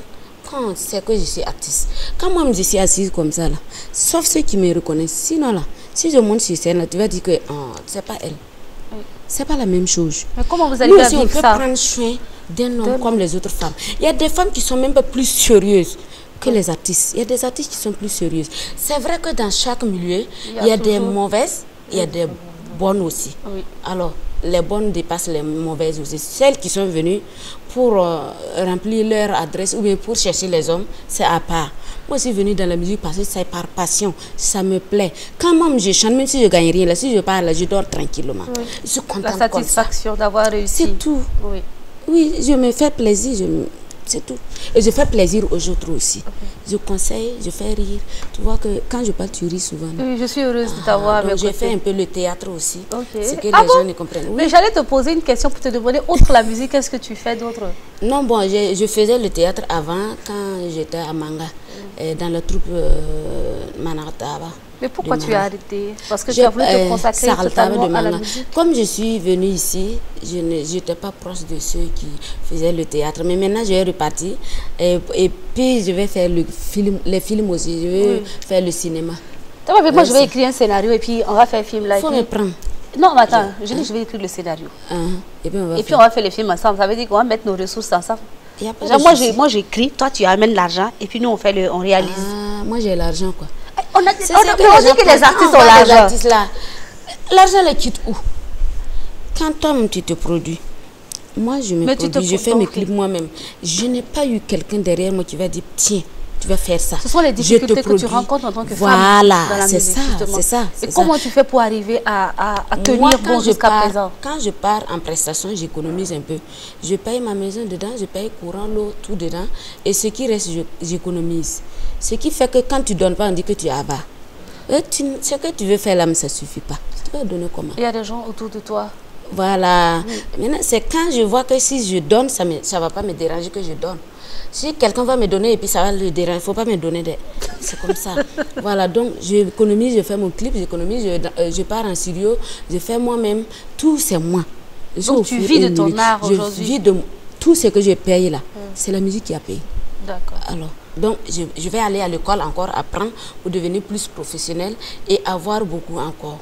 Speaker 2: quand c'est que je suis artiste. Quand moi je suis assise comme ça, là, sauf ceux qui me reconnaissent. Sinon, là, si je monte sur scène, là, tu vas dire que c'est pas elle. C'est pas la même chose.
Speaker 1: Mais comment vous allez vivre ça?
Speaker 2: On peut prendre soin d'un homme comme les autres femmes. Il y a des femmes qui sont même pas plus sérieuses que les artistes. Il y a des artistes qui sont plus sérieuses. C'est vrai que dans chaque milieu, il y a des mauvaises, il y a des bonnes aussi. Oui. Alors, les bonnes dépassent les mauvaises aussi. Celles qui sont venues pour remplir leur adresse ou bien pour chercher les hommes, c'est à part. Moi, je suis venue dans la musique parce que c'est par passion. Ça me plaît. Quand même je chante, même si je ne gagne rien, là, si je parle, je dors tranquillement. Oui. Je suis contente.
Speaker 1: La satisfaction d'avoir réussi.
Speaker 2: C'est tout. Oui. Oui, je me fais plaisir. C'est tout. Et je fais plaisir aux autres aussi. Je conseille, je fais rire. Tu vois que quand je parle, tu ris souvent.
Speaker 1: Oui, je suis heureuse de t'avoir.
Speaker 2: Donc j'ai fait un peu le théâtre aussi. C'est que les gens ne comprennent. Oui.
Speaker 1: Mais j'allais te poser une question pour te demander, outre la musique, qu'est-ce que tu fais d'autre?
Speaker 2: Non, bon, je faisais le théâtre avant, quand j'étais à Manga, dans la troupe Manataba.
Speaker 1: Mais pourquoi tu as arrêté? Parce que tu as voulu te consacrer totalement à la musique.
Speaker 2: Comme je suis venue ici, je n'étais pas proche de ceux qui faisaient le théâtre. Mais maintenant, je vais repartir. Et puis, je vais faire les films aussi. Je vais faire le cinéma.
Speaker 1: Moi, je vais écrire un scénario et puis on va faire un film là.
Speaker 2: Il faut me prendre.
Speaker 1: Non, mais attends, je dis je vais écrire le scénario. Et puis on va faire les films ensemble. Ça veut dire qu'on va mettre nos ressources ensemble. Moi, j'écris, toi, tu amènes l'argent et puis nous, on réalise.
Speaker 2: Moi, j'ai l'argent, quoi.
Speaker 1: On dit que les artistes ont l'argent.
Speaker 2: L'argent, le quitte où? Quand toi, tu te produis, moi, je me produis, je fais mes clips moi-même. Je n'ai pas eu quelqu'un derrière moi qui va dire, tiens, tu vas faire ça.
Speaker 1: Ce sont les difficultés que tu rencontres en tant que femme.
Speaker 2: Voilà, c'est ça, c'est ça.
Speaker 1: Et comment tu fais pour arriver à tenir bon jusqu'à présent?
Speaker 2: Quand je pars en prestation, j'économise un peu. Je paye ma maison dedans, je paye courant, l'eau, tout dedans. Et ce qui reste, j'économise. Ce qui fait que quand tu ne donnes pas, on dit que tu avales. Ce que tu veux faire là, mais ça ne suffit pas. Tu vas donner comment?
Speaker 1: Il y a des gens autour de toi.
Speaker 2: Voilà. Maintenant, c'est quand je vois que si je donne, ça ne va pas me déranger que je donne. Si quelqu'un va me donner et puis ça va le déranger, il ne faut pas me donner des... C'est comme ça. Voilà, donc j'économise, je fais mon clip, j'économise, je pars en studio, je fais moi-même. Tout, c'est moi.
Speaker 1: Donc tu vis de ton art aujourd'hui?
Speaker 2: Je vis de tout ce que je paye là. C'est la musique qui a payé.
Speaker 1: D'accord.
Speaker 2: Alors, donc je vais aller à l'école encore apprendre pour devenir plus professionnel et avoir beaucoup encore.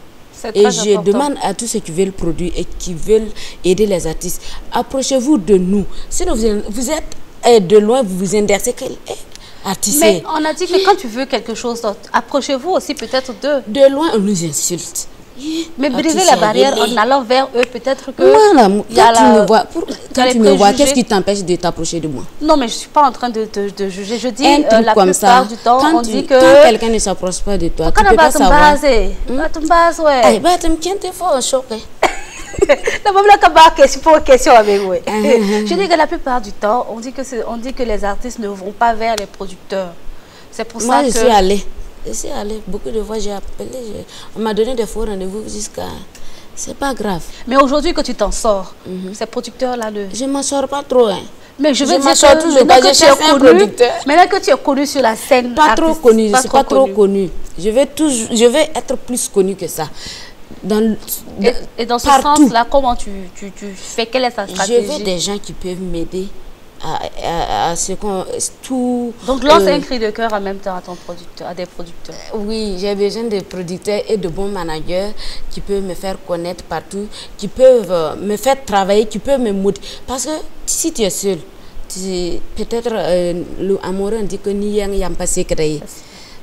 Speaker 2: Et je demande à tous ceux qui veulent produire et qui veulent aider les artistes, approchez-vous de nous. Sinon, vous êtes de loin, vous vous intéressez que artistes.
Speaker 1: Mais on a dit que quand tu veux quelque chose d'autre, approchez-vous aussi peut-être d'eux.
Speaker 2: De loin, on nous insulte.
Speaker 1: Mais briser la barrière en allant vers eux, peut-être que...
Speaker 2: Voilà, quand tu me vois, qu'est-ce qui t'empêche de t'approcher de moi?
Speaker 1: Non, mais je ne suis pas en train de juger. Je dis, la plupart du temps, on dit que...
Speaker 2: Quand quelqu'un ne s'approche pas de toi, tu ne peux pas savoir.
Speaker 1: Je dis que la plupart du temps, on dit que les artistes ne vont pas vers les producteurs. C'est pour ça que...
Speaker 2: Moi, je suis allée. Je suis allée. Beaucoup de fois, j'ai appelé. On m'a donné des faux rendez-vous jusqu'à... C'est pas grave.
Speaker 1: Mais aujourd'hui que tu t'en sors, ces producteurs-là...
Speaker 2: Je ne m'en sors pas trop. Hein.
Speaker 1: Mais je veux dire
Speaker 2: que
Speaker 1: maintenant que tu es connu sur la scène,
Speaker 2: pas trop connu, je ne suis pas trop connu. Je vais être plus connu que ça.
Speaker 1: Et dans ce sens-là, comment tu fais? Quelle est ta stratégie?
Speaker 2: Je veux des gens qui peuvent m'aider à ce qu'on tout.
Speaker 1: Donc lance un cri de cœur en même temps à ton producteur, à des producteurs.
Speaker 2: Oui, j'ai besoin de producteurs et de bons managers qui peuvent me faire connaître partout, qui peuvent me faire travailler, qui peuvent me motiver. Parce que si tu es seul, peut-être le amoureux dit que ni yang yam pas secret.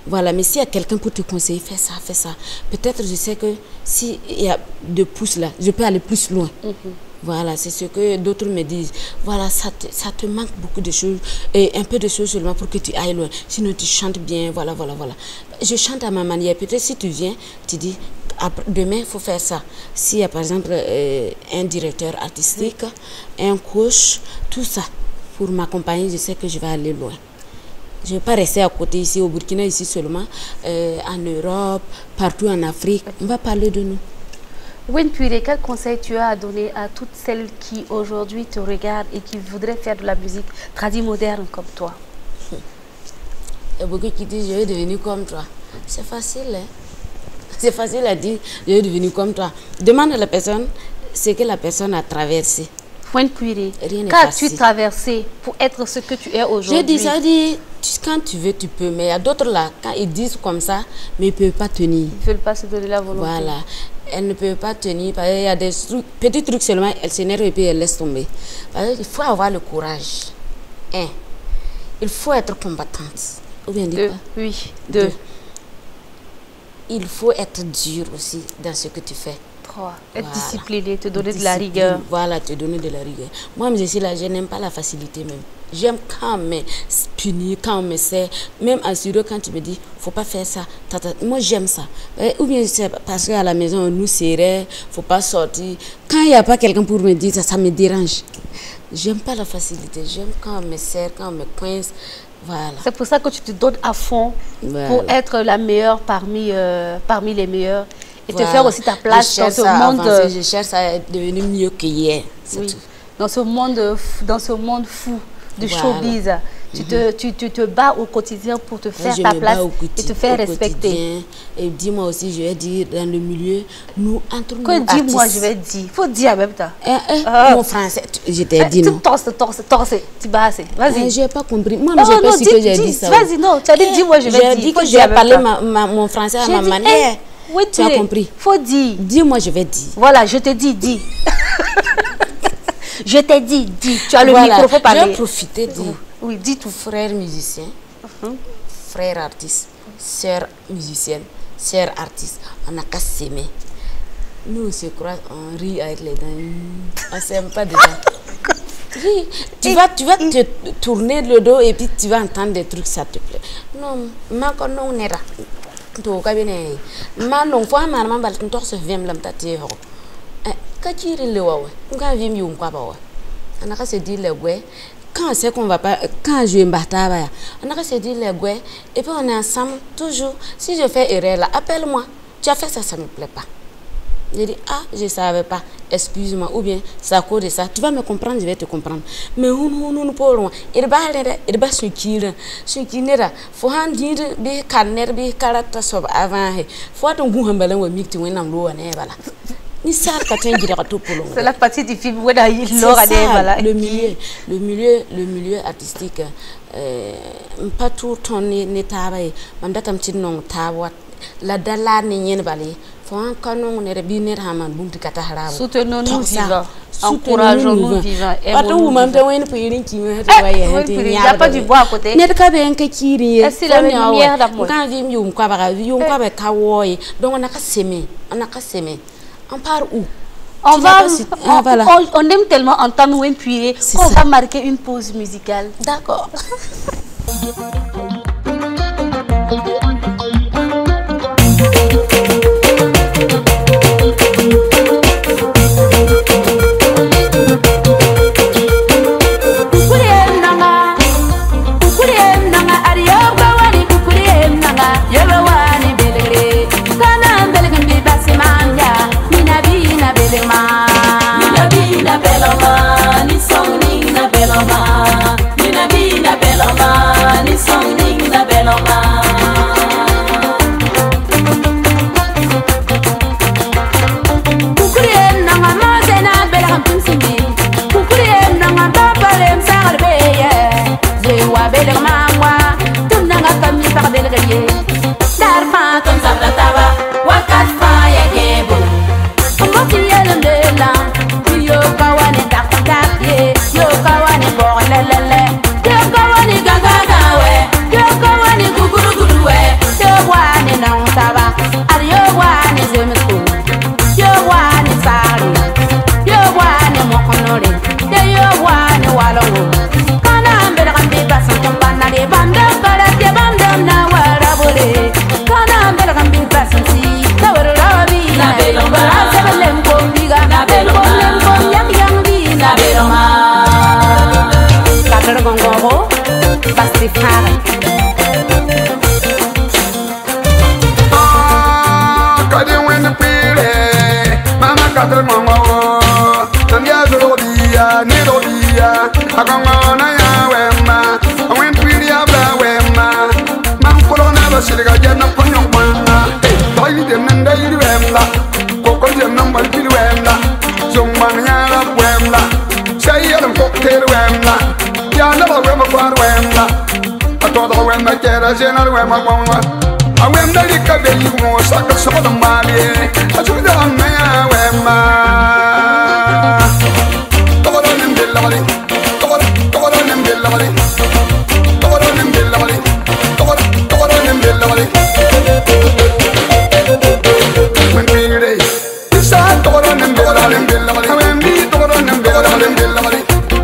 Speaker 2: Voilà, mais s'il y a quelqu'un pour te conseiller, fais ça, fais ça. Peut-être je sais que s'il y a 2 pouces là, je peux aller plus loin. Voilà, c'est ce que d'autres me disent. Voilà, ça te manque beaucoup de choses, et un peu de choses seulement pour que tu ailles loin. Sinon, tu chantes bien, voilà. Je chante à ma manière. Peut-être si tu viens, tu dis, demain, il faut faire ça. S'il y a par exemple un directeur artistique, un coach, tout ça, pour m'accompagner, je sais que je vais aller loin. Je ne vais pas rester à côté ici, au Burkina, ici seulement, en Europe, partout en Afrique. On va parler de nous.
Speaker 1: Wayne Puré, quel conseil tu as à donner à toutes celles qui aujourd'hui te regardent et qui voudraient faire de la musique tradie moderne comme toi?
Speaker 2: Il y a beaucoup qui disent je vais devenir comme toi. C'est facile, hein? C'est facile à dire je vais devenir comme toi. Demande à la personne ce que la personne a traversé.
Speaker 1: Wayne Puré, qu'as-tu traversé pour être ce que tu es aujourd'hui?
Speaker 2: Je dis, quand tu veux, tu peux. Mais il y a d'autres là, quand ils disent comme ça, mais ils ne peuvent pas tenir.
Speaker 1: Ils ne veulent pas se donner la volonté.
Speaker 2: Voilà. Elles ne peuvent pas tenir. Parce qu'il y a des petits trucs seulement, elles s'énervent et puis elles laissent tomber. Il faut avoir le courage. Il faut être combattante. Ou bien dire quoi?
Speaker 1: Oui.
Speaker 2: Il faut être dur aussi dans ce que tu fais.
Speaker 1: Être discipliné, te donner de la rigueur.
Speaker 2: Voilà, te donner de la rigueur. Moi, je suis là, je n'aime pas la facilité même. J'aime quand on me punit, quand on me sert. Même assuré, quand tu me dis, faut pas faire ça. Moi, j'aime ça. Ou bien c'est parce qu'à la maison, on nous serrait, faut pas sortir. Quand il n'y a pas quelqu'un pour me dire ça, ça me dérange. J'aime pas la facilité. J'aime quand on me serre, quand on me coince. Voilà.
Speaker 1: C'est pour ça que tu te donnes à fond pour être la meilleure parmi les meilleurs. Et te faire aussi ta place dans ce monde.
Speaker 2: Je cherche à devenir mieux qu'hier.
Speaker 1: Oui. Dans ce monde fou du showbiz. Tu te bats au quotidien pour te faire ta place et te faire respecter.
Speaker 2: Et dis-moi aussi, je vais dire, dans le milieu, nous, entre nous
Speaker 1: artistes... dis-moi, je vais dire. Il faut dire en même temps.
Speaker 2: Mon français, je t'ai dit non.
Speaker 1: Torse, tu bats assez. Vas-y.
Speaker 2: Je n'ai pas compris. Moi, je n'ai pas su que j'ai dit ça.
Speaker 1: Vas-y, non. Tu as dit, dis-moi, je vais dire.
Speaker 2: J'ai dit que je vais parler mon français à ma manière.
Speaker 1: Oui,
Speaker 2: tu as compris.
Speaker 1: Faut dire.
Speaker 2: Dis-moi, je vais dire.
Speaker 1: Voilà, je te dis, dis. Je t'ai dit, dis. Tu as le micro, faut parler.
Speaker 2: Je vais profiter de...
Speaker 1: Oui, dis tout.
Speaker 2: Frère musicien, frère artiste, sœur musicienne, sœur artiste. On n'a qu'à s'aimer. Nous, on se croise, on rit avec les dents. On ne s'aime pas dedans. Tu vas te tourner le dos et puis tu vas entendre des trucs, ça te plaît. Non, non, on est là. To kabine ma non fo ma ma bal to se vem lam ta te ho ka tiri le wa nga vim yum kwa ba wa ana ka se di le gwe quand c'est qu'on va pas quand je m'bata ba ana ka se di le gwe et puis on est ensemble toujours. Si je fais erreur là, appelle-moi, tu as fait ça, ça me plaît pas. Je dis je savais pas, excuse-moi, ou bien c'est à cause de ça. Tu vas me comprendre, je vais te comprendre. Mais on pas loin. Il va se quitter, faut dire bi carnet bi caractère sob avant. Faut ton goût hambala ou micti when am loa ne bala. Ni ça ka tengi de tout pour
Speaker 1: c'est la partie du film où il l'aura des bala.
Speaker 2: Le milieu artistique pas tout ton ne tabaye. Mam datam ti non tawat. La dala ni nyen bali.
Speaker 1: Soutenons-nous vivants, encourageons-nous vivants. Il n'y a pas du bois à côté. Est-ce la lumière d'amour?
Speaker 2: Donc on a qu'à s'aimer. On part où?
Speaker 1: On aime tellement entendre Wayne Puré qu'on va marquer une pause musicale.
Speaker 2: D'accord.
Speaker 3: Ni song ni na beloma
Speaker 5: kata mama Tanya Zodia, Nidodia, Agona Wema, I went to the Abba Wema, Mancorona, Siliga, Jana Ponoma, Toy them and they Wemla, Coco number Wemla, Zumania Wemla, say and cocktail Wemla, Yana Wema for Wemla, I thought I went like a general Wema. I went to the cabin, you was like a sort of money. I took the man, Wemma. Go on and build a Go on and build a Go on and build a Go on and build a When we read, this I go on and build a when we go on and build a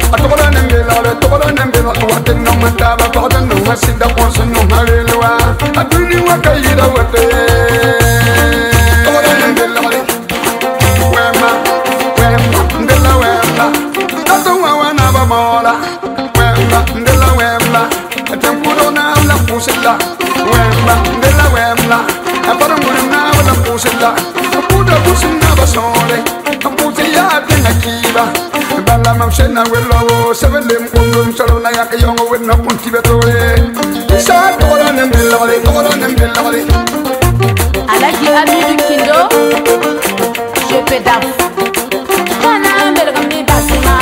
Speaker 5: I told them what the number of God no I see the person no hallelujah. I do you what I did over there. Told them the Lord. Wema, the Lawella. That's the one of a mola. Wema, the Lawella. I don't put on a pusilla. Wema, the Lawella. I put on now the pusilla. I put a push in the sorry. I put a yard in a kiva. Bala Shena will low, 7 limb, Salonaka young with no Pontivetore. Sharp on and Billary, on and Billary.
Speaker 3: I like you, Abby Kindo. Je fais daf. Kana Belgami Bassima,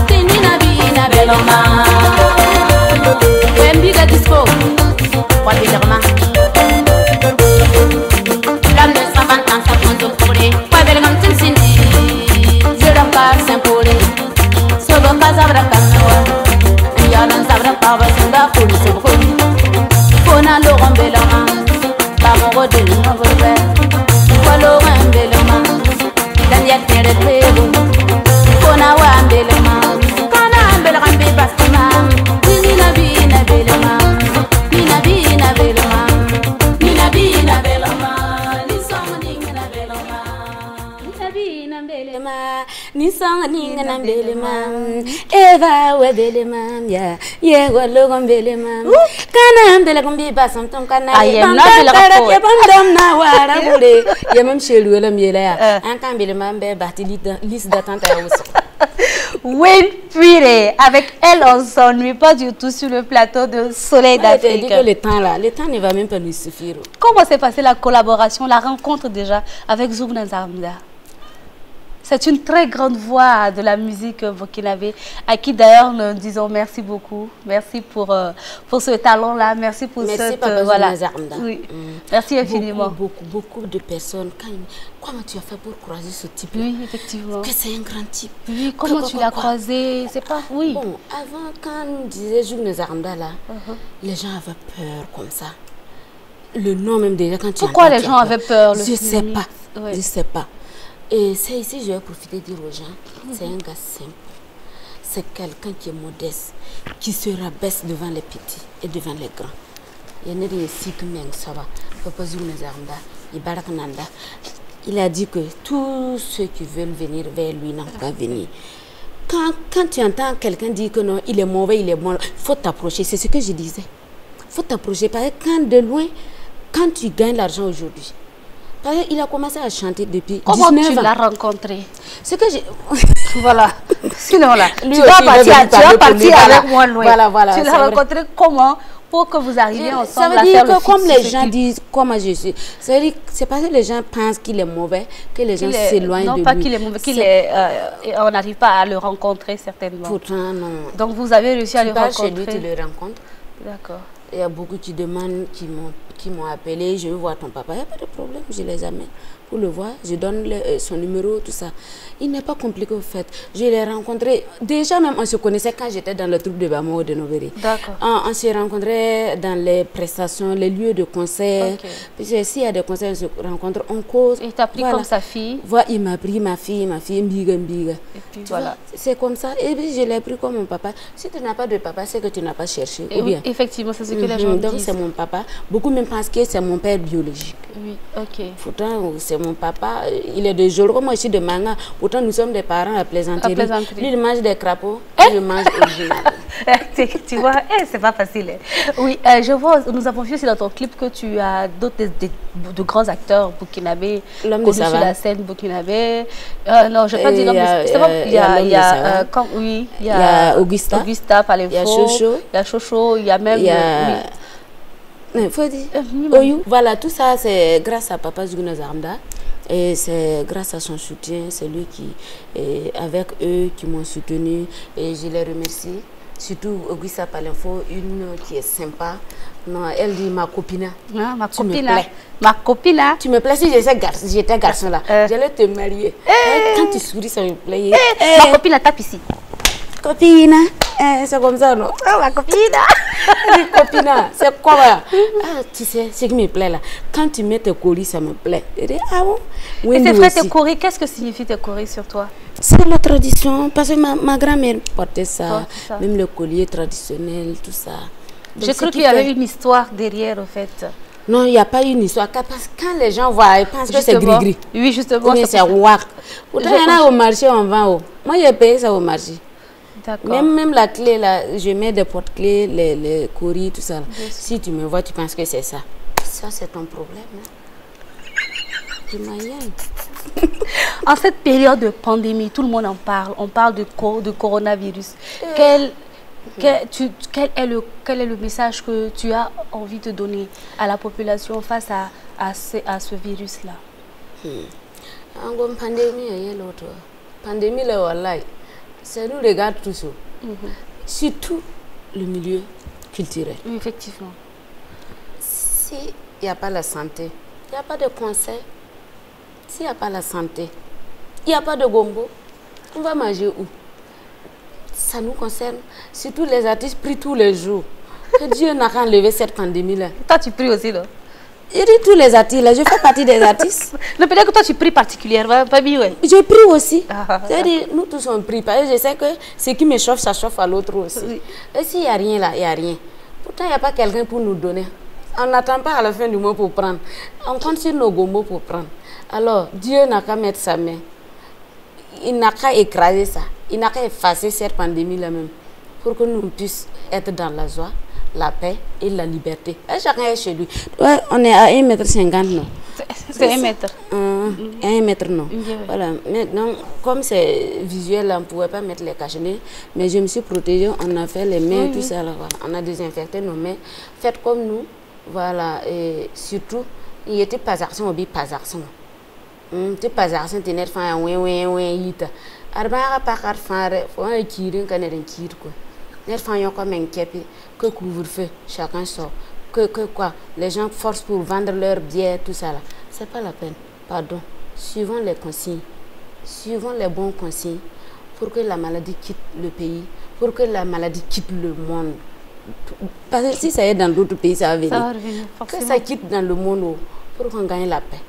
Speaker 3: Tinina Bina Beloma. When big at disco, what is your man? L'homme de sa vente en sa compte au poulet, pas Belgam Cindy, je l'en passe un poulet. Sabra Kanoa, Yalan Sabra Pava Sunda Puli, Fona Laurent Bellama, Bamoro de Novover, Laurent Bellama, Daniel Tere Trevo, Fona Wambelama, Kana Belrambe Bastima, Nina Bina Bellama, Nina Bina Bellama, Nina Bina Bellama, Nisonina Bellama, Nina Bina Bellama. Nisong ninga belema Eva we belema ya ye gologom belema kana bele gombi basam ton kana ya bandam na wara bure ya même chez lui le miela ya an kan belema be bati liste d'attente à Ousso.
Speaker 1: Winfrey, avec elle on s'ennuie pas du tout sur le plateau de Soleil d'Afrique.
Speaker 3: Que le temps ne va même pas lui suffire.
Speaker 1: Comment s'est passée la collaboration, la rencontre déjà avec Zoubna Zarmda? C'est une très grande voix de la musique burkinabé, à qui d'ailleurs nous disons merci beaucoup. Merci pour ce talent-là. Merci pour cette... voilà. Oui. Merci infiniment.
Speaker 3: Beaucoup de personnes. Comment tu as fait pour croiser ce type-là?
Speaker 1: Oui, effectivement.
Speaker 3: Que c'est un grand type.
Speaker 1: Oui, comment tu l'as croisé? C'est pas... Oui.
Speaker 3: Bon, avant, quand on disait Zoubna Zarmda, là, les gens avaient peur comme ça. Le nom même déjà, quand tu
Speaker 1: Pourquoi les gens avaient peur?
Speaker 3: Je ne sais pas. Je ne sais pas. Et c'est ici je vais profiter de dire aux gens, c'est un gars simple. C'est quelqu'un qui est modeste, qui se rabaisse devant les petits et devant les grands. Il y en a des ici qui m'aiment ça va. Il a dit que tous ceux qui veulent venir vers lui n'ont pas venir. Quand tu entends quelqu'un dire que non, il est mauvais, il faut t'approcher. C'est ce que je disais. Il faut t'approcher. Parce que quand de loin, quand tu gagnes l'argent aujourd'hui, il a commencé à chanter depuis 19 ans.
Speaker 1: Comment tu l'as rencontré?
Speaker 3: Ce que j'ai...
Speaker 1: Voilà. Sinon là, tu vas partir avec moi loin.
Speaker 3: Voilà.
Speaker 1: Tu l'as rencontré comment pour que vous arriviez ensemble à faire le
Speaker 3: Ça veut dire que comme les gens disent comment je suis, ça veut dire c'est parce que les gens pensent qu'il est mauvais que les gens s'éloignent de lui.
Speaker 1: Non, pas qu'il est mauvais, on n'arrive pas à le rencontrer certainement.
Speaker 3: Pourtant, non.
Speaker 1: Donc vous avez réussi à le rencontrer.
Speaker 3: Chez lui, tu le rencontres.
Speaker 1: D'accord.
Speaker 3: Il y a beaucoup qui demandent, qui m'ont appelé, je veux voir ton papa. Il n'y a pas de problème, je les amène pour le voir. Je donne son numéro, tout ça. Il n'est pas compliqué au fait. Je l'ai rencontré, déjà même on se connaissait quand j'étais dans le troupe de Bamo de Noveri.
Speaker 1: D'accord.
Speaker 3: On s'est rencontrés dans les prestations, les lieux de concert. Okay. S'il y a des concerts, on se rencontre, on cause.
Speaker 1: Il t'a pris comme sa fille?
Speaker 3: Voilà, il m'a pris ma fille, Mbiga.
Speaker 1: Et puis voilà.
Speaker 3: C'est comme ça. Et puis je l'ai pris comme mon papa. Si tu n'as pas de papa, c'est que tu n'as pas cherché.
Speaker 1: Et oui, effectivement, c'est ce que les gens disent.
Speaker 3: Donc c'est mon papa. Beaucoup même
Speaker 2: pense que c'est mon père biologique.
Speaker 1: Oui, ok.
Speaker 2: Pourtant, c'est mon papa. Il est de Jolro, moi je suis de Manga. Pourtant, nous sommes des parents à plaisanterie. Lui, il mange des crapauds, je mange original.
Speaker 1: Tu vois, c'est pas facile. Oui, je vois, nous avons vu aussi dans ton clip que tu as d'autres de grands acteurs burkinabés connus sur la scène burkinabé. Non, je ne vais pas dire l'homme de il y a Augusta Paléfo, il y a Chocho, il y a même...
Speaker 2: Il faut dire. Oyou. Voilà, tout ça, c'est grâce à Papa Zougouna Zarmda. Et c'est grâce à son soutien, c'est lui qui, avec eux, qui m'ont soutenu. Et je les remercie. Surtout Augusta Paléfo, une qui est sympa. Non, elle dit ma copine.
Speaker 1: Ah, ma copine. Ma copine.
Speaker 2: Tu me plais si j'étais garçon là. J'allais te marier. Quand tu souris, ça me plaît.
Speaker 1: Ma copine tape ici.
Speaker 2: Copine, c'est comme ça, non?
Speaker 1: Oh, ma copine.
Speaker 2: Copine, c'est quoi? Ah, tu sais, ce qui me plaît là. Quand tu mets tes colis, ça me plaît. Et ah bon? Oui,
Speaker 1: et c'est vrai, tes coris, qu'est-ce que signifie tes coris sur toi?
Speaker 2: C'est la tradition, parce que ma grand-mère portait ça, même le collier traditionnel, tout ça.
Speaker 1: J'ai cru qu'il y avait une histoire derrière, au fait.
Speaker 2: Non, il n'y a pas une histoire. Parce que quand les gens voient, ils pensent que c'est gris-gris.
Speaker 1: Oui, justement.
Speaker 2: Mais c'est wak. Pourtant, il y en a au marché, on vend. Moi, j'ai payé ça au marché. Même la clé, là, je mets des porte-clés, les coris, tout ça. Si tu me vois, tu penses que c'est ça. Ça, c'est ton problème. Hein.
Speaker 1: En cette période de pandémie, tout le monde en parle. On parle de coronavirus. Quel est le message que tu as envie de donner à la population face à ce virus-là?
Speaker 2: En pandémie, pandémie, ça nous regarde tous. Surtout le milieu culturel.
Speaker 1: Oui, effectivement.
Speaker 2: S'il n'y a pas la santé, il n'y a pas de conseil. S'il n'y a pas la santé, il n'y a pas de gombo. On va manger où? Ça nous concerne. Surtout les artistes prient tous les jours. Que Dieu n'a qu'à enlever cette pandémie-là.
Speaker 1: Toi, tu pries aussi, là?
Speaker 2: Je dis tous les artistes, là. Je fais partie des artistes.
Speaker 1: Mais peut-être que toi, tu pries particulièrement, pas bien, ouais.
Speaker 2: Je prie aussi. C'est-à-dire, nous tous, on prie. Parce que je sais que ce qui me chauffe, ça chauffe à l'autre aussi. Oui. Et s'il n'y a rien là, il n'y a rien. Pourtant, il n'y a pas quelqu'un pour nous donner. On n'attend pas à la fin du mois pour prendre. On compte sur nos gomos pour prendre. Alors, Dieu n'a qu'à mettre sa main. Il n'a qu'à écraser ça. Il n'a qu'à effacer cette pandémie-là même. Pour que nous puissions être dans la joie, la paix et la liberté. Et chacun est chez lui. Ouais, on est à 1,50 m, non?
Speaker 1: C'est 1 mètre.
Speaker 2: 1 mètre, non. Voilà. Maintenant, comme c'est visuel, on ne pouvait pas mettre les cachets. Mais je me suis protégée. On a fait les mains, tout ça. Là, voilà. On a désinfecté nos mains. Faites comme nous. Voilà. Et surtout, il était pas argent, on dit pas argent. Tu pas argent, tu n'es pas un ouin. Arba pas car faire, faut un kirin quand est un kir quoi. N'est pas un comme un képi, que couvre-feu, chacun sort. Que quoi, les gens forcent pour vendre leur bière, tout ça là. C'est pas la peine. Pardon. Suivons les consignes. Suivons les bons consignes pour que la maladie quitte le pays, pour que la maladie quitte le monde. Parce que si ça est dans d'autres pays, ça va venir. Ça va revenir, forcément. Que ça quitte dans le monde pour qu'on gagne la paix.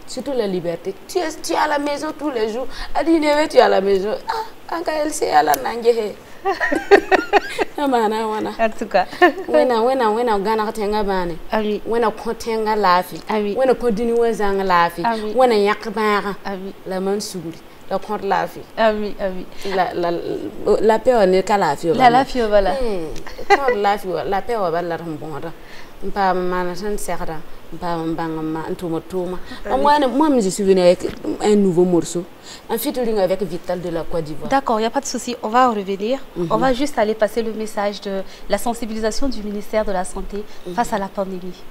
Speaker 2: Surtout la liberté. Tu es à la maison tous les jours. Adineve, tu es à la maison. Ah, quand elle sait à la nangue.
Speaker 1: En tout cas.
Speaker 2: Wena gana tenga bane.
Speaker 1: Ami.
Speaker 2: Wena kontenga lafi.
Speaker 1: Ami.
Speaker 2: Wena kodini wazanga lafi.
Speaker 1: Ami.
Speaker 2: Wena yakbara.
Speaker 1: Ami.
Speaker 2: La mansuri. La compte lafi.
Speaker 1: Ami.
Speaker 2: La paix on est qu'à la fille.
Speaker 1: La fille voilà.
Speaker 2: La fille, la paix on va la rembonda. Pas manatan serra. Moi, je suis venue avec un nouveau morceau, un featuring avec Vital de la Côte d'Ivoire.
Speaker 1: D'accord, il n'y a pas de souci, on va en revenir. On va juste aller passer le message de la sensibilisation du ministère de la Santé face à la pandémie.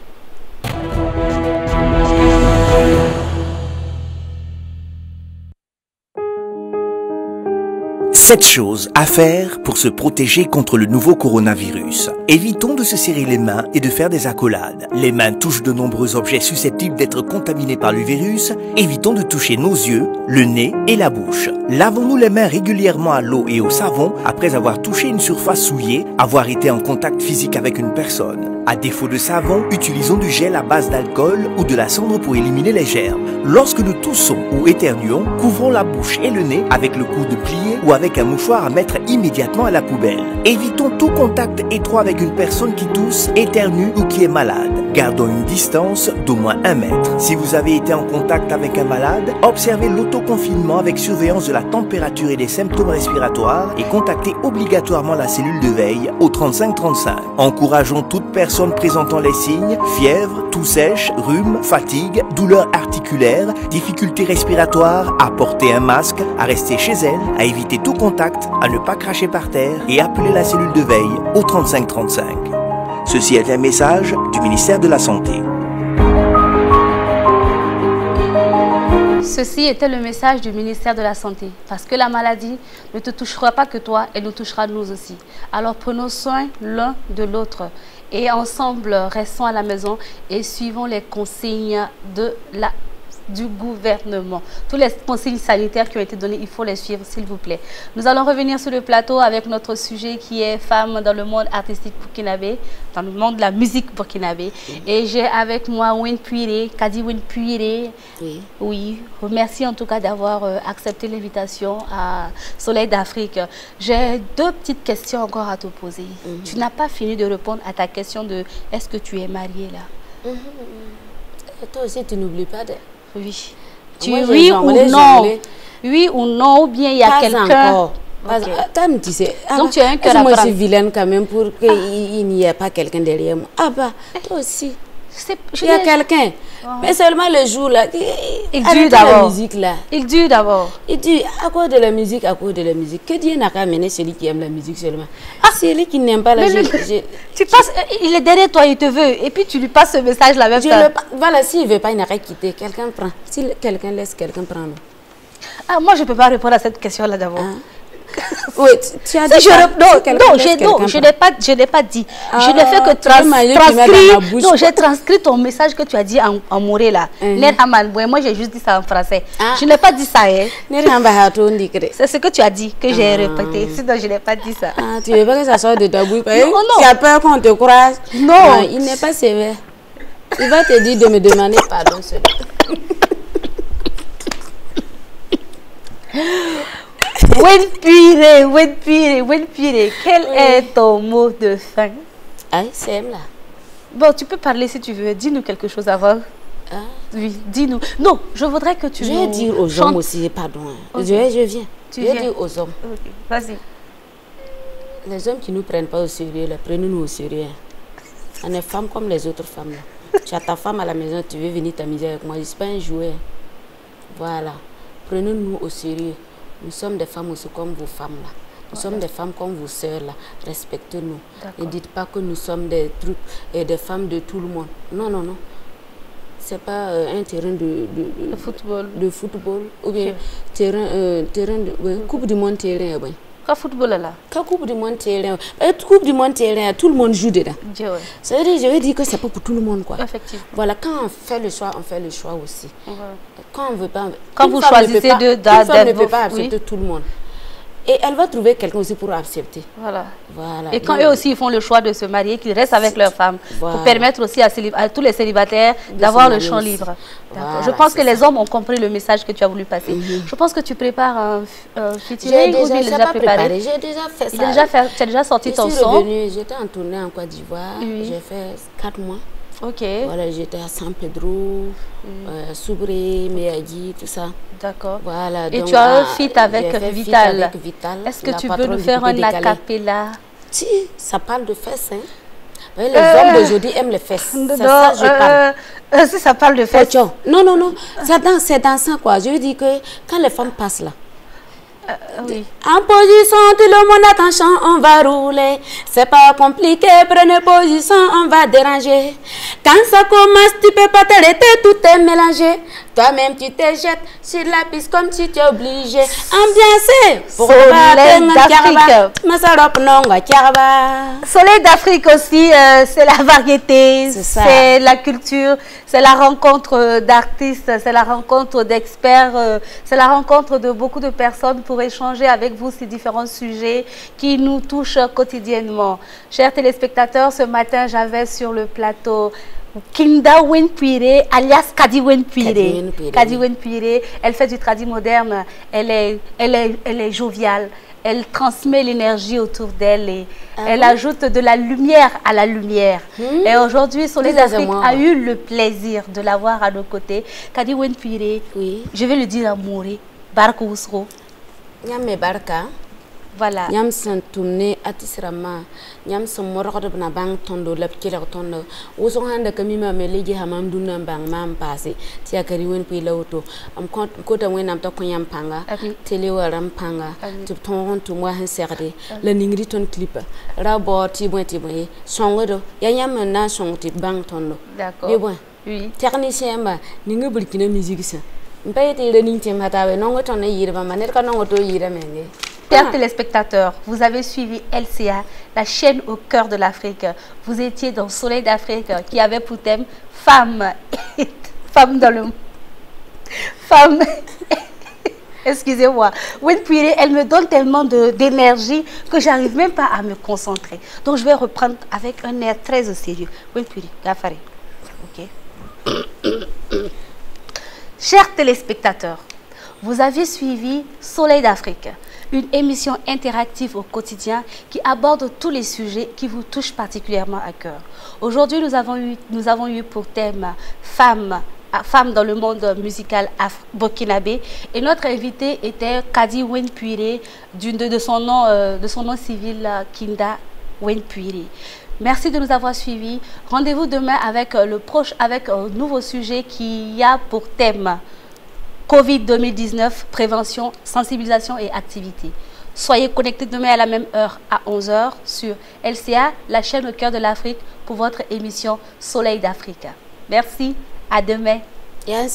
Speaker 6: Sept choses à faire pour se protéger contre le nouveau coronavirus. Évitons de se serrer les mains et de faire des accolades. Les mains touchent de nombreux objets susceptibles d'être contaminés par le virus. Évitons de toucher nos yeux, le nez et la bouche. Lavons-nous les mains régulièrement à l'eau et au savon après avoir touché une surface souillée, avoir été en contact physique avec une personne. À défaut de savon, utilisons du gel à base d'alcool ou de la cendre pour éliminer les germes. Lorsque nous toussons ou éternuons, couvrons la bouche et le nez avec le coude plié ou avec un mouchoir à mettre immédiatement à la poubelle. Évitons tout contact étroit avec une personne qui tousse, éternue ou qui est malade. Gardons une distance d'au moins 1 mètre. Si vous avez été en contact avec un malade, observez l'autoconfinement avec surveillance de la température et des symptômes respiratoires et contactez obligatoirement la cellule de veille au 3535. Encourageons toute personne présentant les signes, fièvre, toux sèche, rhume, fatigue, douleurs articulaires, difficultés respiratoires, à porter un masque, à rester chez elle, à éviter tout contact, à ne pas cracher par terre et appeler la cellule de veille au 3535. Ceci est un message du ministère de la Santé.
Speaker 1: Ceci était le message du ministère de la Santé, parce que la maladie ne te touchera pas que toi, elle nous touchera nous aussi. Alors prenons soin l'un de l'autre et ensemble restons à la maison et suivons les consignes du gouvernement. Tous les consignes sanitaires qui ont été données, il faut les suivre s'il vous plaît. Nous allons revenir sur le plateau avec notre sujet qui est femmes dans le monde artistique burkinabé, dans le monde de la musique burkinabé. Et j'ai avec moi Win Puire, Kadi Win Puire. Oui, merci en tout cas d'avoir accepté l'invitation à Soleil d'Afrique. J'ai 2 petites questions encore à te poser. Tu n'as pas fini de répondre à ta question de est-ce que tu es mariée là?
Speaker 2: Toi aussi tu n'oublies pas de...
Speaker 1: Oui.
Speaker 2: Oui ou non?
Speaker 1: Oui ou non, ou bien il y a quelqu'un.
Speaker 2: Attends, tu sais.
Speaker 1: Donc tu as un cœur à
Speaker 2: prendre. Moi, je suis
Speaker 1: vilaine
Speaker 2: quand même pour qu'il n'y ait pas quelqu'un derrière moi. Ah bah, toi aussi. Il y a quelqu'un. Mais seulement le jour là.
Speaker 1: Il dure d'abord.
Speaker 2: La musique là.
Speaker 1: Il dure d'abord.
Speaker 2: Il dure à cause de la musique, à cause de la musique. Que Dieu n'a qu'à amener celui qui aime la musique seulement. Celui qui n'aime pas la musique.
Speaker 1: Tu passes, il est derrière toi, il te veut. Et puis tu lui passes ce message là même temps.
Speaker 2: Voilà, s'il ne veut pas, il n'a qu'à quitter. Quelqu'un prend. Si quelqu'un laisse, quelqu'un prend.
Speaker 1: Ah, moi je ne peux pas répondre à cette question là d'abord.
Speaker 2: Oui, tu as dit
Speaker 1: je n'ai pas dit. Je ne fais que transcrire. Non, j'ai transcrit ton message que tu as dit en moré là. Moi, j'ai juste dit ça en français. Je n'ai pas dit ça. C'est ce que tu as dit que j'ai répété. Sinon, je n'ai pas dit ça.
Speaker 2: Tu veux pas que ça sorte de ta bouche?
Speaker 1: Non.
Speaker 2: Tu as peur qu'on te croise?
Speaker 1: Non.
Speaker 2: Il n'est pas sévère. Il va te dire de me demander pardon seulement.
Speaker 1: Win Puire, quel est ton mot de fin?
Speaker 2: C'est là.
Speaker 1: Bon, tu peux parler si tu veux. Dis-nous quelque chose avant. Oui, dis-nous. Non, je voudrais que tu...
Speaker 2: Je vais dire aux hommes aussi, pardon. Okay. Je viens. Je vais dire aux hommes.
Speaker 1: Okay. Vas-y.
Speaker 2: Les hommes qui ne nous prennent pas au sérieux, prenez-nous au sérieux. On est femmes comme les autres femmes. Là. Tu as ta femme à la maison, tu veux venir t'amuser avec moi. Je ne suis pas un jouet. Voilà. Prenez-nous au sérieux. Nous sommes des femmes aussi comme vos femmes là. Nous sommes des femmes comme vos sœurs là. Respectez-nous. Ne dites pas que nous sommes des trucs et des femmes de tout le monde. Non, non, non. C'est pas un terrain de football. De football. Ou bien terrain de coupe du monde terrain.
Speaker 1: Quel football là?
Speaker 2: Quelle coupe du monde terrain? Coupe du monde terrain, tout le monde joue dedans. Ça veut dire, je veux dire que c'est pas pour tout le monde quoi.
Speaker 1: Effectivement.
Speaker 2: Voilà, quand on fait le choix, on fait le choix aussi. Quand on veut pas,
Speaker 1: quand vous choisissez une femme
Speaker 2: ne peut pas accepter tout le monde. Et elle va trouver quelqu'un aussi pour accepter.
Speaker 1: Voilà. Et quand eux aussi ils font le choix de se marier, qu'ils restent avec leur femme, pour permettre aussi à tous les célibataires d'avoir le champ libre. Voilà, je pense que les hommes ont compris le message que tu as voulu passer. Je pense que tu prépares un featuring ou tu l'as déjà préparé?
Speaker 2: J'ai déjà fait ça.
Speaker 1: Tu as déjà sorti ton son?
Speaker 2: J'étais en tournée en Côte d'Ivoire. J'ai fait 4 mois.
Speaker 1: Ok.
Speaker 2: Voilà, j'étais à San Pedro, Soubré, Méadi, tout ça.
Speaker 1: D'accord.
Speaker 2: Voilà.
Speaker 1: Et donc, tu as un feat avec Vital. Est-ce que tu veux nous faire un acapella?
Speaker 2: Si, ça parle de fesses. Hein. Les hommes d'aujourd'hui aiment les fesses. C'est ça que je parle.
Speaker 1: Si ça parle de fesses.
Speaker 2: Non, non, non. C'est dansant quoi. Je veux dire que quand les femmes passent là,
Speaker 1: oui.
Speaker 2: En position, tout le monde attention, on va rouler. C'est pas compliqué, prenez position, on va déranger. Quand ça commence, tu peux pas t'arrêter, tout est mélangé. Toi-même, tu te jettes sur la piste comme si tu es obligé. Ambiancé.
Speaker 1: Soleil d'Afrique. Soleil d'Afrique aussi, c'est la variété, c'est la culture, c'est la rencontre d'artistes, c'est la rencontre d'experts, c'est la rencontre de beaucoup de personnes pour pour échanger avec vous ces différents sujets qui nous touchent quotidiennement. Chers téléspectateurs, ce matin, j'avais sur le plateau Kinda Wenpire, alias Kadi Wenpire. Kadi Wenpire, elle fait du tradi moderne, elle est joviale, elle transmet l'énergie autour d'elle et elle ajoute de la lumière à la lumière. Et aujourd'hui, Soleil d'Afrique a eu le plaisir de l'avoir à nos côtés. Kadi Wenpire, je vais le dire à Mouri, Barka Ousro.
Speaker 2: Nyame Barka.
Speaker 1: Voilà.
Speaker 2: Nyam san tourné atisrama nyam san morode bna bang tondo lab kila tondo woso handa kamima me leji hamam dunna bang mam passé ti akari wen pi lawto am ko ta wen am ta kunyam panga tele waram panga ti ton to mo han serde la ningri ton clip rabo ti bon songodo ya nyam na song ti bang tondo
Speaker 1: d'accord
Speaker 2: be bon
Speaker 1: oui
Speaker 2: technicien ba ninga burkina musique sa mpaye te le ning tem hatawe nongo ton na yirba manet ka nongo to yira menge.
Speaker 1: Chers téléspectateurs, vous avez suivi LCA, la chaîne au cœur de l'Afrique. Vous étiez dans Soleil d'Afrique qui avait pour thème Femmes. Femmes dans le monde. Femmes. Excusez-moi. Wenpire, elle me donne tellement d'énergie que j'arrive même pas à me concentrer. Donc je vais reprendre avec un air très au sérieux. Wenpire, Gafari. Ok. Chers téléspectateurs, vous avez suivi Soleil d'Afrique, une émission interactive au quotidien qui aborde tous les sujets qui vous touchent particulièrement à cœur. Aujourd'hui, nous avons eu pour thème Femmes dans le monde musical burkinabé et notre invité était Kadi Wenpire de son nom civil Kinda Wenpire. Merci de nous avoir suivis. Rendez-vous demain avec un nouveau sujet qui a pour thème Covid 2019, prévention, sensibilisation et activité. Soyez connectés demain à la même heure, à 11 h sur LCA, la chaîne au cœur de l'Afrique, pour votre émission Soleil d'Afrique. Merci, à demain.
Speaker 2: Yeah,